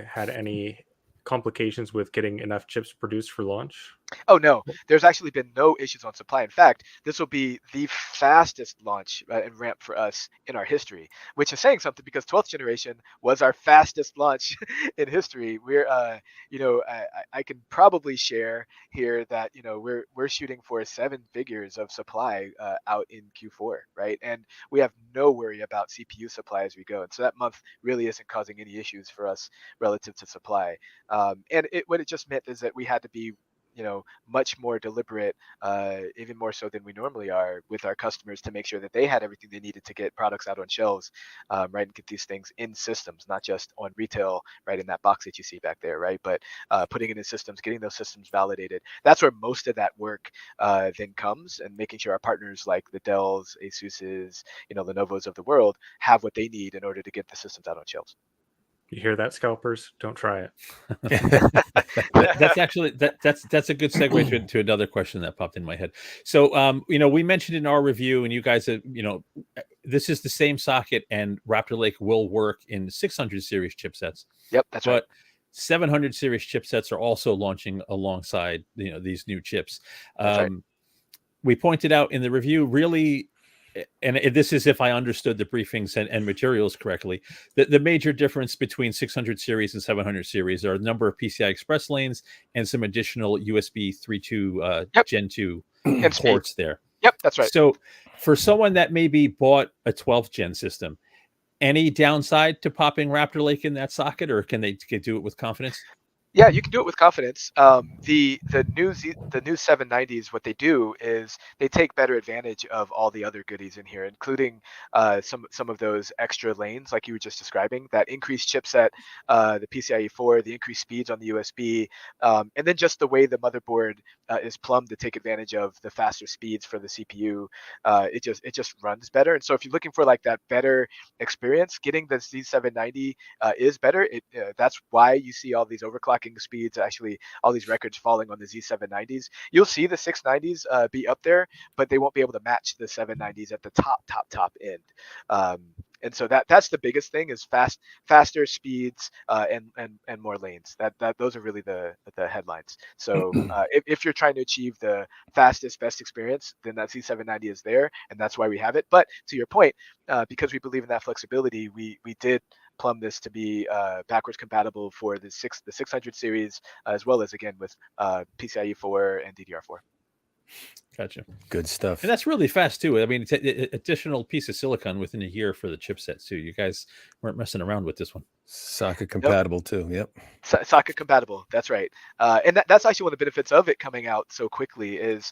had any complications with getting enough chips produced for launch? Oh, no, there's actually been no issues on supply. In fact, this will be the fastest launch and ramp for us in our history, which is saying something because 12th generation was our fastest launch in history. We're, I can probably share here that, you know, we're shooting for 7 figures of supply out in Q4, right? And we have no worry about CPU supply as we go. And so that month really isn't causing any issues for us relative to supply. And what it just meant is that we had to be, you know, much more deliberate, even more so than we normally are with our customers, to make sure that they had everything they needed to get products out on shelves, right, and get these things in systems, not just on retail, right, in that box that you see back there, right, but putting it in systems, getting those systems validated. That's where most of that work then comes, and making sure our partners like the Dells, Asuses, you know, Lenovo's of the world have what they need in order to get the systems out on shelves. You hear that, scalpers? Don't try it. That's actually that's a good segue to another question that popped in my head. So we mentioned in our review, and you guys have, this is the same socket, and Raptor Lake will work in 600 series chipsets. Yep, that's right. But 700 series chipsets are also launching alongside these new chips. That's right. We pointed out in the review, really, and this is if I understood the briefings and materials correctly, the major difference between 600 series and 700 series are a number of PCI Express lanes and some additional USB 3.2 Gen 2 And ports there. Yep, that's right. So for someone that maybe bought a 12th gen system, any downside to popping Raptor Lake in that socket, or can they do it with confidence? Yeah, you can do it with confidence. The new 790s, what they do is they take better advantage of all the other goodies in here, including some of those extra lanes like you were just describing, that increased chipset, the PCIe 4, the increased speeds on the USB, and then just the way the motherboard is plumbed to take advantage of the faster speeds for the CPU. It just runs better. And so if you're looking for like that better experience, getting the Z790 is better. That's why you see all these overclocking speeds, actually all these records falling on the Z790s. You'll see the 690s be up there, but they won't be able to match the 790s at the top end. And so that's the biggest thing, is faster speeds and more lanes. Those are really the headlines. So if you're trying to achieve the fastest, best experience, then that Z790 is there, and that's why we have it. But to your point, because we believe in that flexibility, we did plumb this to be backwards compatible for the 600 series, as well as, again, with PCIe 4 and DDR4. Gotcha. Good stuff. And that's really fast too. I mean, it's an additional piece of silicon within a year for the chipset too. You guys weren't messing around with this one. Socket compatible too. Yep. Socket compatible. That's right. And that's actually one of the benefits of it coming out so quickly is,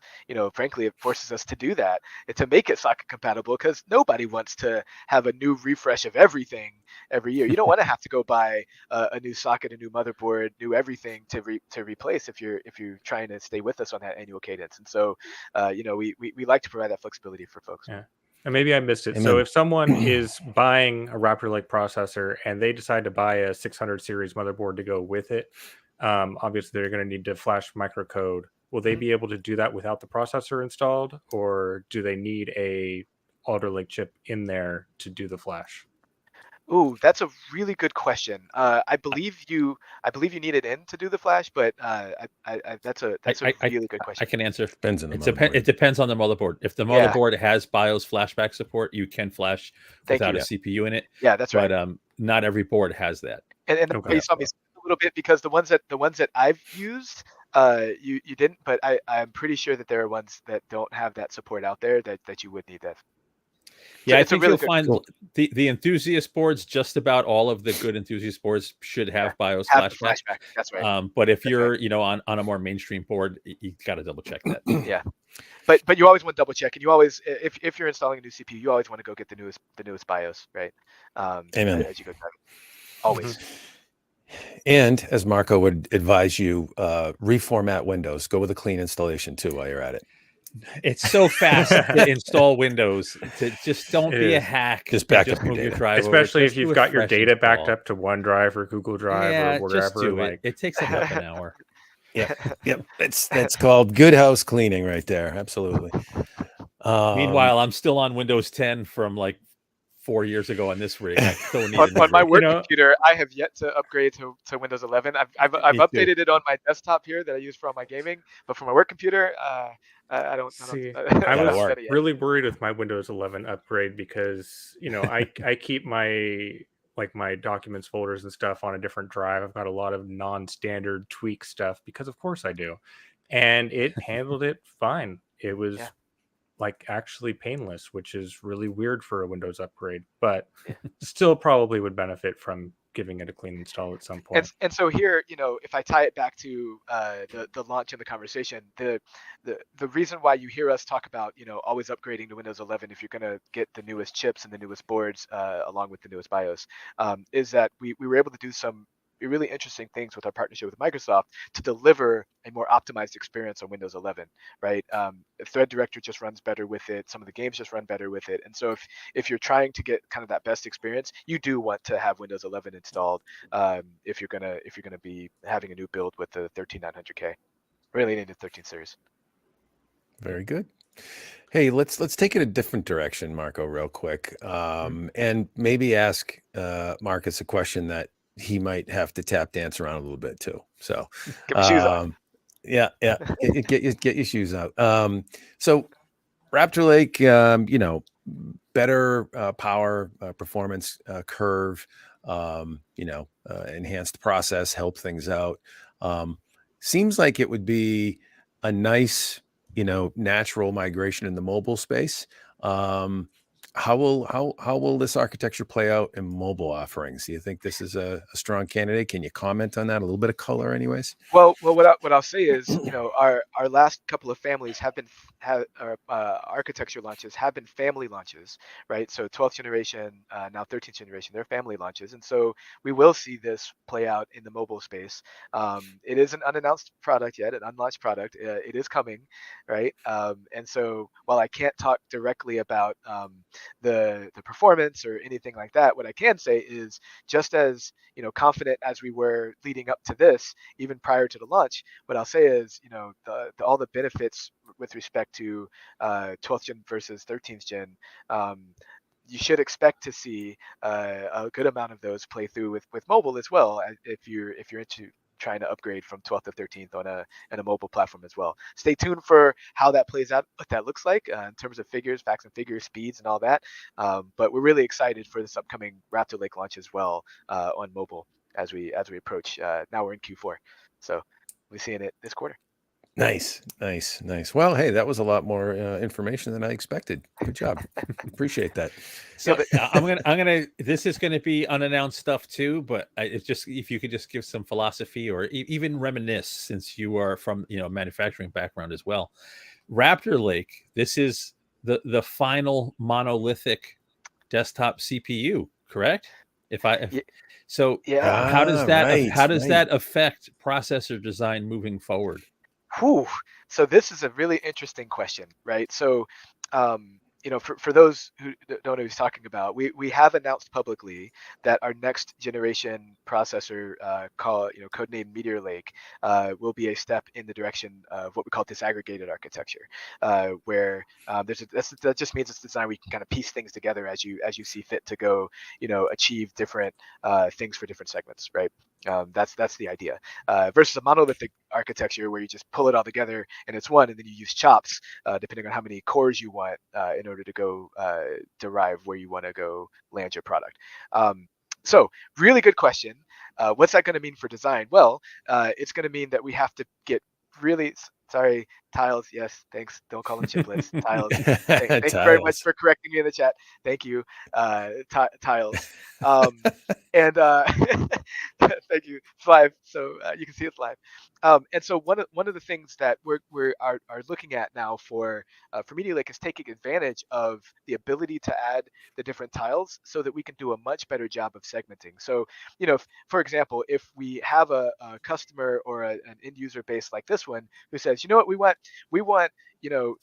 frankly, it forces us to do that, and to make it socket compatible, because nobody wants to have a new refresh of everything every year. You don't want to have to go buy a new socket, a new motherboard, new everything to replace if you're trying to stay with us on that annual cadence. And so, we like to provide that flexibility for folks. Yeah. And maybe I missed it. Amen. So if someone is buying a Raptor Lake processor and they decide to buy a 600 series motherboard to go with it, obviously they're going to need to flash microcode. Will they be able to do that without the processor installed, or do they need a Alder Lake chip in there to do the flash? Ooh, that's a really good question. I believe you need it in to do the flash, but that's a really good question. I can answer. Depends on the motherboard. It depends on the motherboard. If the motherboard has BIOS flashback support, you can flash without a CPU in it. Yeah, that's right. But not every board has that. And Okay. you saw me a little bit, because the ones that I've used, you didn't, but I'm pretty sure that there are ones that don't have that support out there that you would need that. Yeah, I think you'll find the enthusiast boards, just about all of the good enthusiast boards should have BIOS flashback. That's right. But if you're on a more mainstream board, you got to double check that. Yeah, but you always want to double check, and you always, if you're installing a new CPU, you always want to go get the newest BIOS, right? Amen. As you go drive it. Always. And as Marco would advise you, reformat Windows. Go with a clean installation too while you're at it. It's so fast to install Windows. Just don't be a hack. Just back up your data. drive Especially over. if you've got your data backed up to OneDrive or Google Drive or wherever. Just do it. It takes about an hour. Yep. That's called good house cleaning right there. Absolutely. Meanwhile, I'm still on Windows 10 from like 4 years ago on this rig. I still need on my work computer, I have yet to upgrade to Windows 11. I've updated it on my desktop here that I use for all my gaming, but for my work computer, I don't see. I was really worried with my Windows 11 upgrade, because I keep my documents folders and stuff on a different drive. I've got a lot of non-standard tweak stuff, because of course I do, and it handled it fine. It was actually painless, which is really weird for a Windows upgrade, but still probably would benefit from giving it a clean install at some point. And so here, if I tie it back to the launch and the conversation, the reason why you hear us talk about always upgrading to Windows 11 if you're going to get the newest chips and the newest boards along with the newest BIOS, is that we were able to do some really interesting things with our partnership with Microsoft to deliver a more optimized experience on Windows 11, right? Thread Director just runs better with it. Some of the games just run better with it. And so if you're trying to get kind of that best experience, you do want to have Windows 11 installed if you're gonna be having a new build with the 13900K, really into 13 series. Very good. Hey, let's take it a different direction, Marco, real quick, and maybe ask Marcus a question that he might have to tap dance around a little bit too. So, Get my shoes on. yeah, get your shoes out. So, Raptor Lake, better power performance curve, enhanced process, help things out. Seems like it would be a nice, natural migration in the mobile space. How will this architecture play out in mobile offerings? Do you think this is a strong candidate? Can you comment on that? A little bit of color, anyways. Well, what I'll say is, our last couple of families have been architecture launches have been family launches, right? So 12th generation, now 13th generation, they're family launches, and so we will see this play out in the mobile space. It is an unannounced product yet, an unlaunched product. It is coming, right? And so while I can't talk directly about the performance or anything like that, what I can say is just as confident as we were leading up to this, even prior to the launch, what I'll say is all the benefits with respect to 12th gen versus 13th gen, you should expect to see a good amount of those play through with mobile as well, if you're into trying to upgrade from 12th to 13th on a mobile platform as well. Stay tuned for how that plays out, what that looks like in terms of figures, facts and figures, speeds, and all that. But we're really excited for this upcoming Raptor Lake launch as well on mobile as we approach. Now we're in Q4, so we're seeing it this quarter. Nice. Well, hey, that was a lot more information than I expected. Good job. Appreciate that. So I'm gonna. This is gonna be unannounced stuff too, but it's just if you could just give some philosophy or even reminisce, since you are from manufacturing background as well. Raptor Lake. This is the final monolithic desktop CPU, correct? How does that affect processor design moving forward? So this is a really interesting question, right? So, for those who don't know what he's talking about, we have announced publicly that our next generation processor, codenamed Meteor Lake, will be a step in the direction of what we call disaggregated architecture, where that just means it's designed where you can kind of piece things together as you see fit to go, achieve different things for different segments, right? That's the idea, versus a monolithic architecture where you just pull it all together and it's one, and then you use chops depending on how many cores you want in order to go derive where you want to go land your product. So really good question. What's that going to mean for design? Well, it's going to mean that we have to get really sorry, tiles. Yes, thanks. Don't call them chiplets. Tiles. Thank you very much for correcting me in the chat. Thank you, tiles. And thank you. It's live, so you can see it's live. And so one of the things that we are looking at now for Meteor Lake is taking advantage of the ability to add the different tiles so that we can do a much better job of segmenting. So, for example, if we have a customer or an end user base like this one who says, you know what, we want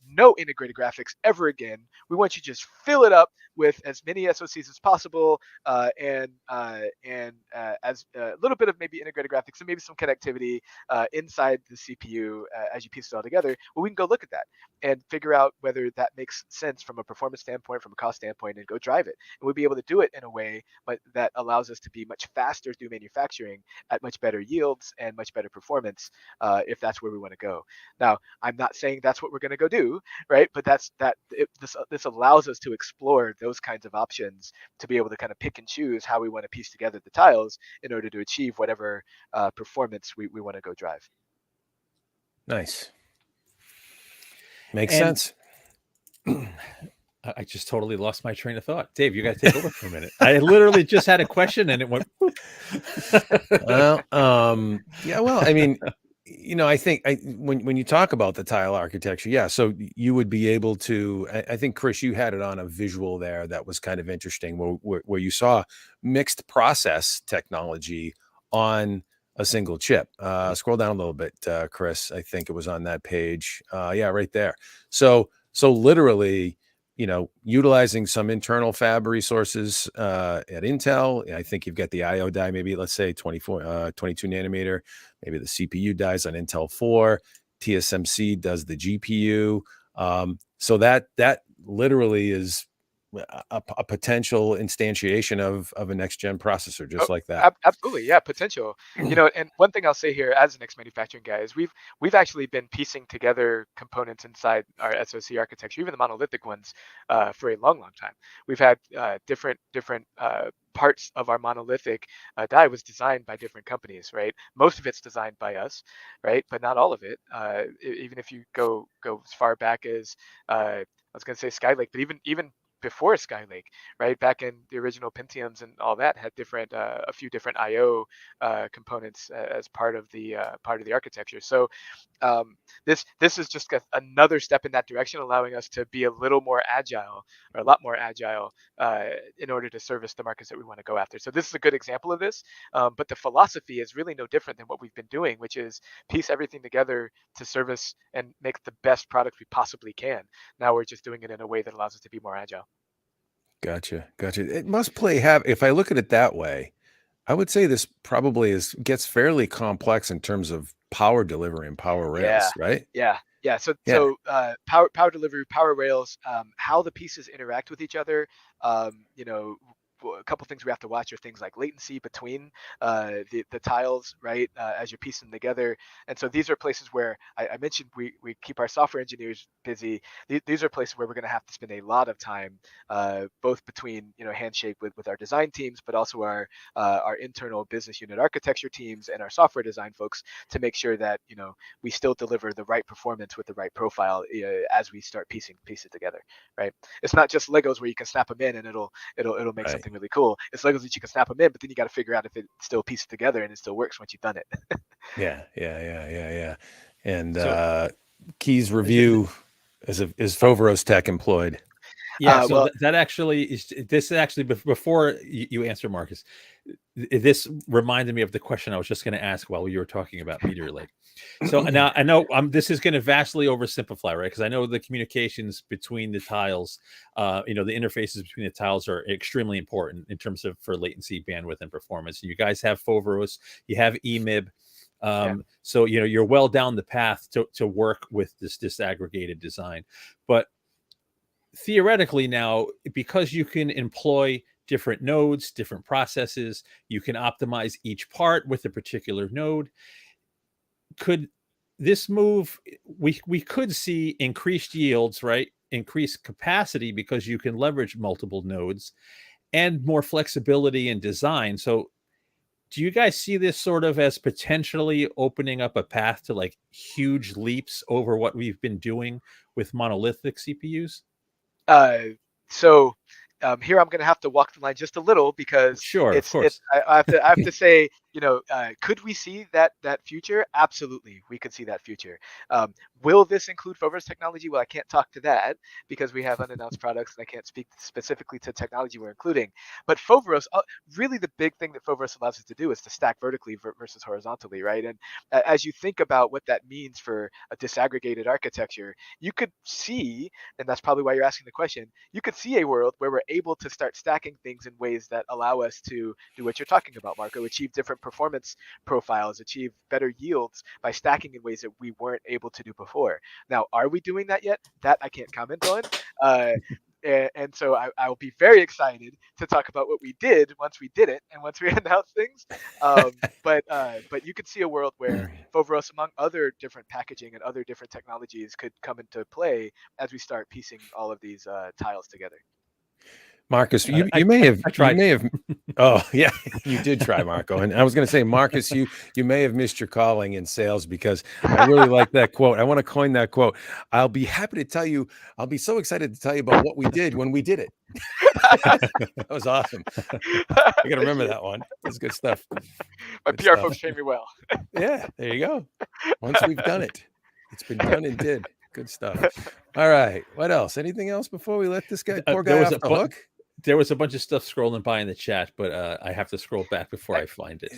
no integrated graphics ever again. We want you to just fill it up with as many SoCs as possible, and as a little bit of maybe integrated graphics and maybe some connectivity inside the CPU as you piece it all together. Well, we can go look at that and figure out whether that makes sense from a performance standpoint, from a cost standpoint, and go drive it. And we'll be able to do it in a way that allows us to be much faster through manufacturing at much better yields and much better performance, if that's where we want to go. Now, I'm not saying that's what we're going to go do, right? But this allows us to explore those kinds of options to be able to kind of pick and choose how we want to piece together the tiles in order to achieve whatever performance we want to go drive. Nice. Makes sense. I just totally lost my train of thought. Dave, you got to take over for a minute. I literally just had a question and it went. Well, yeah. Well, I mean, I think when you talk about the tile architecture, yeah. So you would be able to. I think Chris, you had it on a visual there that was kind of interesting, where you saw mixed process technology on a single chip. Scroll down a little bit, Chris. I think it was on that page. Yeah, right there. So literally, utilizing some internal fab resources at Intel. I think you've got the IO die, maybe let's say 22 nanometer. Maybe the CPU dies on Intel 4. TSMC does the GPU. So that literally is a potential instantiation of a next gen processor, just like that. Absolutely, yeah, potential. And one thing I'll say here as an ex-manufacturing guy is we've actually been piecing together components inside our SoC architecture, even the monolithic ones, for a long time. We've had different parts of our monolithic die was designed by different companies, right? Most of it's designed by us, right? But not all of it. Even if you go as far back as I was going to say Skylake, but even before Skylake, right? Back in the original Pentiums and all that had different, a few different I/O components as part of the architecture. So this is just another step in that direction, allowing us to be a little more agile, or a lot more agile, in order to service the markets that we want to go after. So this is a good example of this. But the philosophy is really no different than what we've been doing, which is piece everything together to service and make the best product we possibly can. Now we're just doing it in a way that allows us to be more agile. Gotcha. It must if I look at it that way, I would say this probably gets fairly complex in terms of power delivery and power rails, right? Yeah. So power delivery, power rails, how the pieces interact with each other. A couple things we have to watch are things like latency between the tiles, right? As you're piecing them together. And so these are places where I mentioned we keep our software engineers busy. These are places where we're going to have to spend a lot of time, both between handshake with our design teams, but also our internal business unit architecture teams and our software design folks, to make sure that we still deliver the right performance with the right profile as we start piecing it together, right? It's not just Legos where you can snap them in and it'll make Right. something really cool. It's Legos that you can snap them in, but then you got to figure out if it still pieces together and it still works once you've done it. Yeah. And So- Key's review is Foveros Tech employed. Yeah, so well- that actually is. This actually, before you answer, Marcus, this reminded me of the question I was just going to ask while you were talking about Meteor Lake. So now I know this is going to vastly oversimplify, right? Because I know the communications between the tiles, the interfaces between the tiles are extremely important in terms of for latency, bandwidth, and performance. You guys have Foveros, you have EMIB. So you're well down the path to work with this disaggregated design, but theoretically now, because you can employ different nodes, different processes, you can optimize each part with a particular node. Could this move, we could see increased yields, right? Increased capacity because you can leverage multiple nodes and more flexibility in design. So do you guys see this sort of as potentially opening up a path to like huge leaps over what we've been doing with monolithic CPUs? So here I'm going to have to walk the line just a little, because Sure, of course. I have to say, could we see that future? Absolutely, we could see that future. Will this include Foveros technology? Well, I can't talk to that because we have unannounced products, and I can't speak specifically to technology we're including. But Foveros, really the big thing that Foveros allows us to do is to stack vertically versus horizontally, right? And as you think about what that means for a disaggregated architecture, you could see, and that's probably why you're asking the question, you could see a world where we're able to start stacking things in ways that allow us to do what you're talking about, Marco, achieve different performance profiles, achieve better yields by stacking in ways that we weren't able to do before. Now, are we doing that yet? That I can't comment on. And so I'll be very excited to talk about what we did once we did it and once we announce things. But you could see a world where Foveros, among other different packaging and other different technologies, could come into play as we start piecing all of these tiles together. Marcus, you may have. Oh yeah, you did try, Marco. And I was going to say, Marcus, you may have missed your calling in sales, because I really like that quote. I want to coin that quote. I'll be happy to tell you. I'll be so excited to tell you about what we did when we did it. That was awesome. I got to remember that one. That's good stuff. My PR folks trained me well. Yeah, there you go. Once we've done it, it's been done and did. Good stuff. All right. What else? Anything else before we let this poor guy off the hook? there was a bunch of stuff scrolling by in the chat, but I have to scroll back before I find it.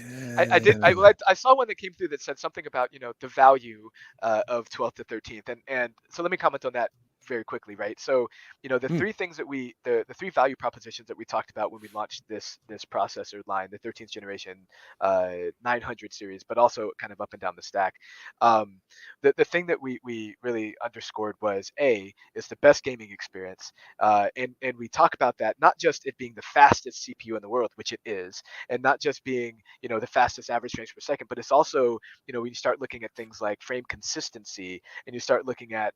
I saw one that came through that said something about, the value of 12th to 13th, and so let me comment on that very quickly, right? So, the three things that the three value propositions that we talked about when we launched this processor line, the 13th generation 900 series, but also kind of up and down the stack. The thing that we really underscored was it's the best gaming experience, and we talk about that not just it being the fastest CPU in the world, which it is, and not just being the fastest average frames per second, but it's also when you start looking at things like frame consistency and you start looking at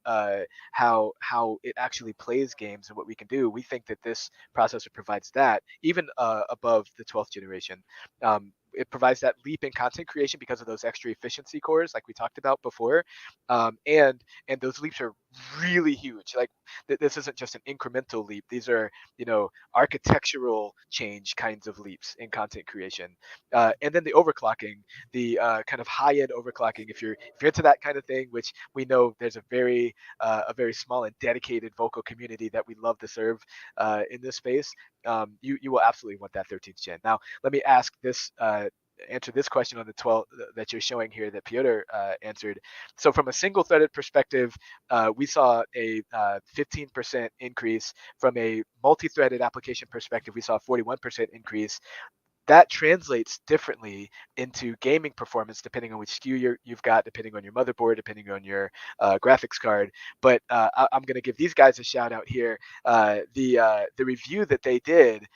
how it actually plays games and what we can do. We think that this processor provides that even above the 12th generation. It provides that leap in content creation because of those extra efficiency cores, like we talked about before, and those leaps are really huge. Like this isn't just an incremental leap; these are architectural change kinds of leaps in content creation. And then the overclocking, the kind of high-end overclocking. If you're into that kind of thing, which we know there's a very small and dedicated vocal community that we love to serve in this space, you will absolutely want that 13th gen. Now, let me answer this question on the 12 that you're showing here that Piotr answered. So from a single-threaded perspective, we saw a 15% increase. From a multi-threaded application perspective, we saw a 41% increase. That translates differently into gaming performance depending on which SKU you've got, depending on your motherboard, depending on your graphics card. But I'm going to give these guys a shout out here. The review that they did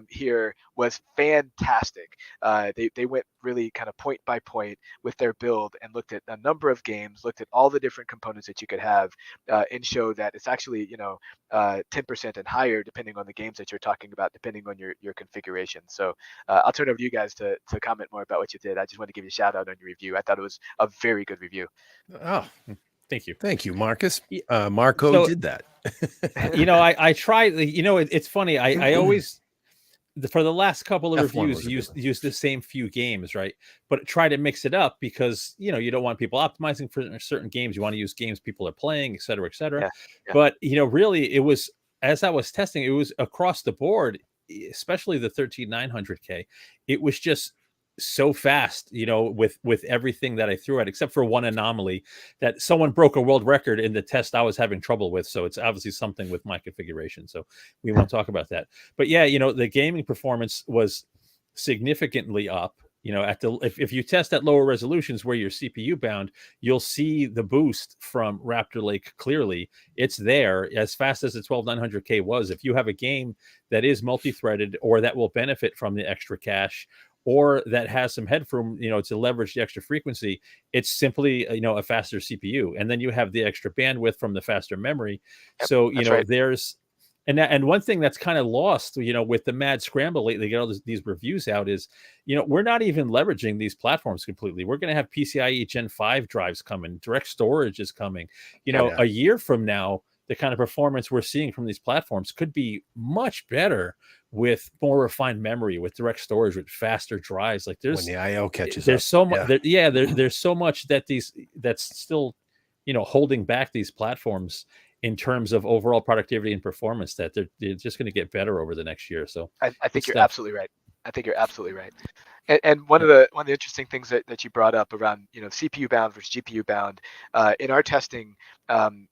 here was fantastic. They went really kind of point by point with their build and looked at a number of games, looked at all the different components that you could have, and show that it's actually 10% and higher depending on the games that you're talking about, depending on your configuration. So I'll turn it over to you guys to comment more about what you did. I just want to give you a shout out on your review. I thought it was a very good review. Oh, thank you. Thank you, Marcus. Marco did that. I tried, it's funny. I always, for the last couple of reviews, use the same few games, right? But try to mix it up because, you don't want people optimizing for certain games. You want to use games people are playing, et cetera, et cetera. Yeah. But, really, it was, as I was testing, it was across the board, especially the 13900K. It was just so fast, with everything that I threw at, except for one anomaly that someone broke a world record in the test I was having trouble with. So it's obviously something with my configuration. So we won't talk about that. But yeah, the gaming performance was significantly up. If you test at lower resolutions where you're CPU bound, you'll see the boost from Raptor Lake clearly. It's there as fast as the 12900K was. If you have a game that is multi-threaded or that will benefit from the extra cache, or that has some headroom, to leverage the extra frequency, it's simply, a faster CPU. And then you have the extra bandwidth from the faster memory. Yep, so, right. There's, and one thing that's kind of lost, with the mad scramble lately, get all these reviews out is, we're not even leveraging these platforms completely. We're going to have PCIe Gen 5 drives coming, direct storage is coming, a year from now, the kind of performance we're seeing from these platforms could be much better with more refined memory, with direct storage, with faster drives. Like when the IO catches there's up. So much, there's so much that's still, holding back these platforms in terms of overall productivity and performance, that they're just going to get better over the next year. So I think you're absolutely right. And one of the interesting things that you brought up around CPU bound versus GPU bound in our testing,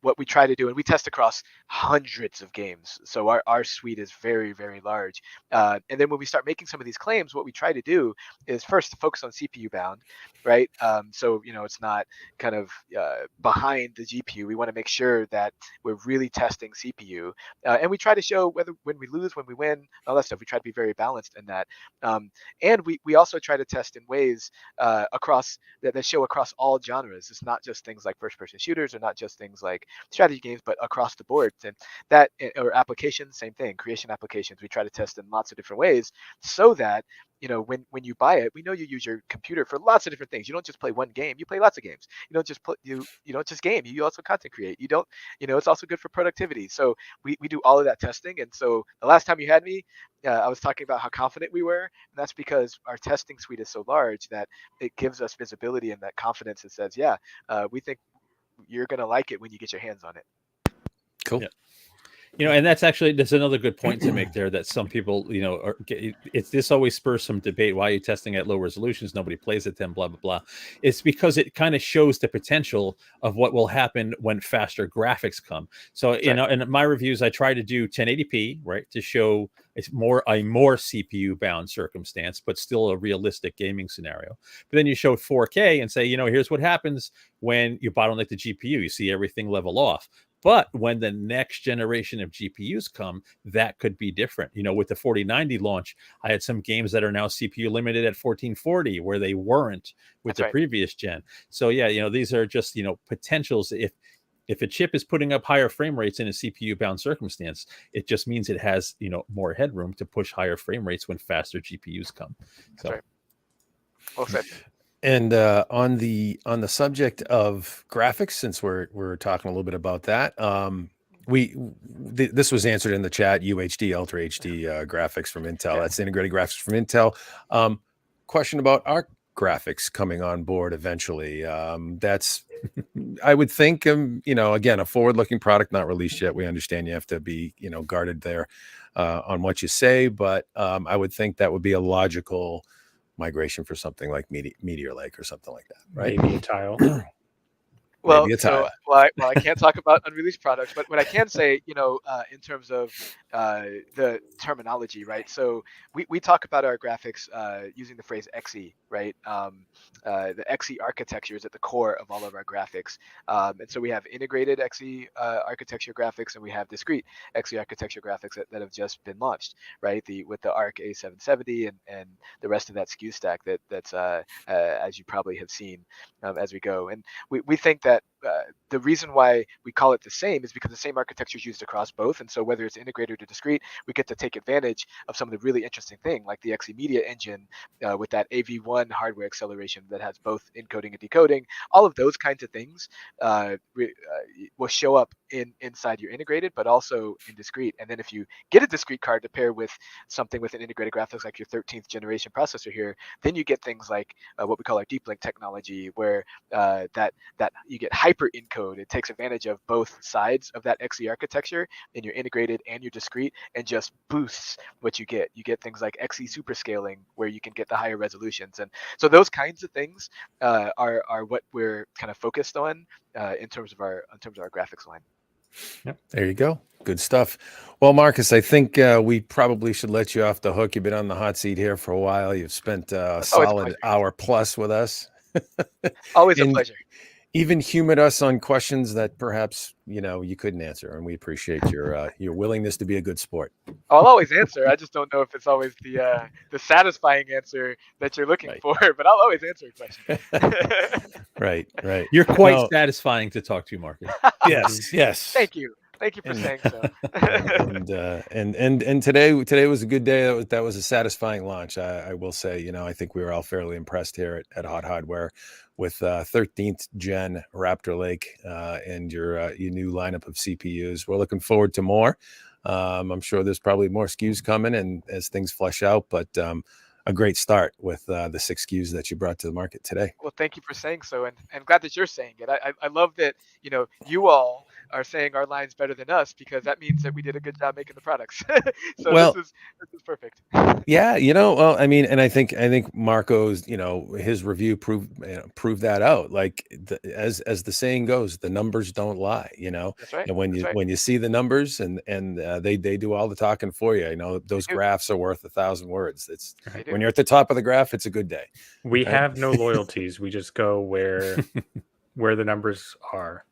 what we try to do, and we test across hundreds of games, so our suite is very, very large. And then when we start making some of these claims, what we try to do is first to focus on CPU bound, right? So it's not kind of behind the GPU. We want to make sure that we're really testing CPU, and we try to show whether when we lose, when we win, all that stuff. We try to be very balanced in that, and we also try to test in ways across that show across all genres. It's not just things like first-person shooters, or not just things like strategy games, but across the board. And that, or applications, same thing. Creation applications, we try to test in lots of different ways, so that when you buy it, we know you use your computer for lots of different things. You don't just play one game; you play lots of games. You don't just you don't just game. You also content create. You don't, it's also good for productivity. So we do all of that testing. And so the last time you had me, I was talking about how confident we were, and that's because our testing suite is so large that it gives us visibility and that confidence that says, we think you're gonna like it when you get your hands on it. Cool. Yeah. And that's another good point to make there, that some people, this always spurs some debate. Why are you testing at low resolutions? Nobody plays at them, blah, blah, blah. It's because it kind of shows the potential of what will happen when faster graphics come. So, in my reviews, I try to do 1080p, right, to show it's a more CPU bound circumstance, but still a realistic gaming scenario. But then you show 4K and say, here's what happens when you bottleneck the GPU. You see everything level off. But when the next generation of GPUs come, that could be different. With the 4090 launch, I had some games that are now CPU limited at 1440 where they weren't with the previous gen. So yeah, these are just, potentials. If a chip is putting up higher frame rates in a CPU bound circumstance, it just means it has, more headroom to push higher frame rates when faster GPUs come. So. That's right. Well said. And on the subject of graphics, since we're talking a little bit about that, this was answered in the chat. UHD, Ultra HD graphics from Intel. Yeah. That's integrated graphics from Intel. Question about ARC graphics coming on board eventually. That's, I would think, again, a forward-looking product, not released yet. We understand you have to be, guarded there on what you say, but I would think that would be a logical migration for something like Meteor Lake or something like that, right? Maybe a tile. Well, I can't talk about unreleased products, but what I can say, in terms of the terminology, right? So we talk about our graphics using the phrase XE, right? The XE architecture is at the core of all of our graphics. And so we have integrated XE architecture graphics, and we have discrete XE architecture graphics that have just been launched, right? With the ARC A770 and the rest of that SKU stack that's as you probably have seen as we go. And we think that the reason why we call it the same is because the same architecture is used across both. And so whether it's integrated or discrete, we get to take advantage of some of the really interesting thing, like the XE Media Engine with that AV1 hardware acceleration that has both encoding and decoding. All of those kinds of things will show up inside your integrated, but also in discrete. And then if you get a discrete card to pair with something with an integrated graphics like your 13th generation processor here, then you get things like what we call our deep link technology, where that you get hyper encode. It takes advantage of both sides of that XE architecture in your integrated and your discrete, and just boosts what you get. You get things like XE super scaling, where you can get the higher resolutions. And so those kinds of things are what we're kind of focused on in terms of our graphics line. Yep. There you go. Good stuff. Well, Marcus, I think we probably should let you off the hook. You've been on the hot seat here for a while. You've spent a solid hour plus with us. Always a pleasure. Even humored us on questions that perhaps you couldn't answer, and we appreciate your willingness to be a good sport. I'll always answer. I just don't know if it's always the satisfying answer that you're looking for, but I'll always answer a question. Right. You're quite satisfying to talk to, Marcus. Yes. Thank you for saying so. and today was a good day. That was a satisfying launch. I will say, I think we were all fairly impressed here at HotHardware with 13th gen Raptor Lake and your new lineup of CPUs. We're looking forward to more. I'm sure there's probably more SKUs coming, and as things flesh out, but a great start with the 6 SKUs that you brought to the market today. Well, thank you for saying so, and I'm glad that you're saying it. I love that you all are saying our line's better than us, because that means that we did a good job making the products. So this is perfect. Yeah, well, I mean, and I think Marco's, his review proved that out. Like as the saying goes, the numbers don't lie. That's right. And when you see the numbers and they do all the talking for you. Those graphs are worth 1,000 words. It's when you're at the top of the graph, it's a good day. We have no loyalties. We just go where the numbers are.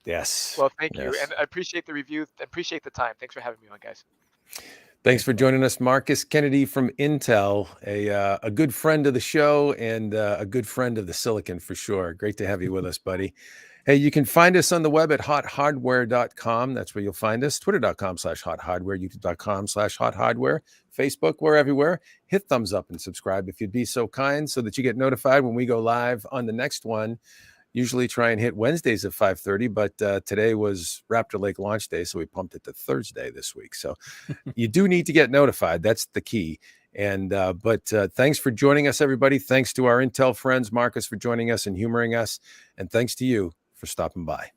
Yes. Well, thank you. And I appreciate the review. I appreciate the time. Thanks for having me on, guys. Thanks for joining us, Marcus Kennedy from Intel, a good friend of the show and a good friend of the Silicon for sure. Great to have you with us, buddy. Hey, you can find us on the web at hothardware.com. That's where you'll find us. Twitter.com/hothardware, YouTube.com/hothardware, Facebook, we're everywhere. Hit thumbs up and subscribe if you'd be so kind, so that you get notified when we go live on the next one. Usually try and hit Wednesdays at 5:30, but today was Raptor Lake launch day, so we pumped it to Thursday this week. So you do need to get notified. That's the key. And but thanks for joining us, everybody. Thanks to our Intel friends, Marcus, for joining us and humoring us. And thanks to you for stopping by.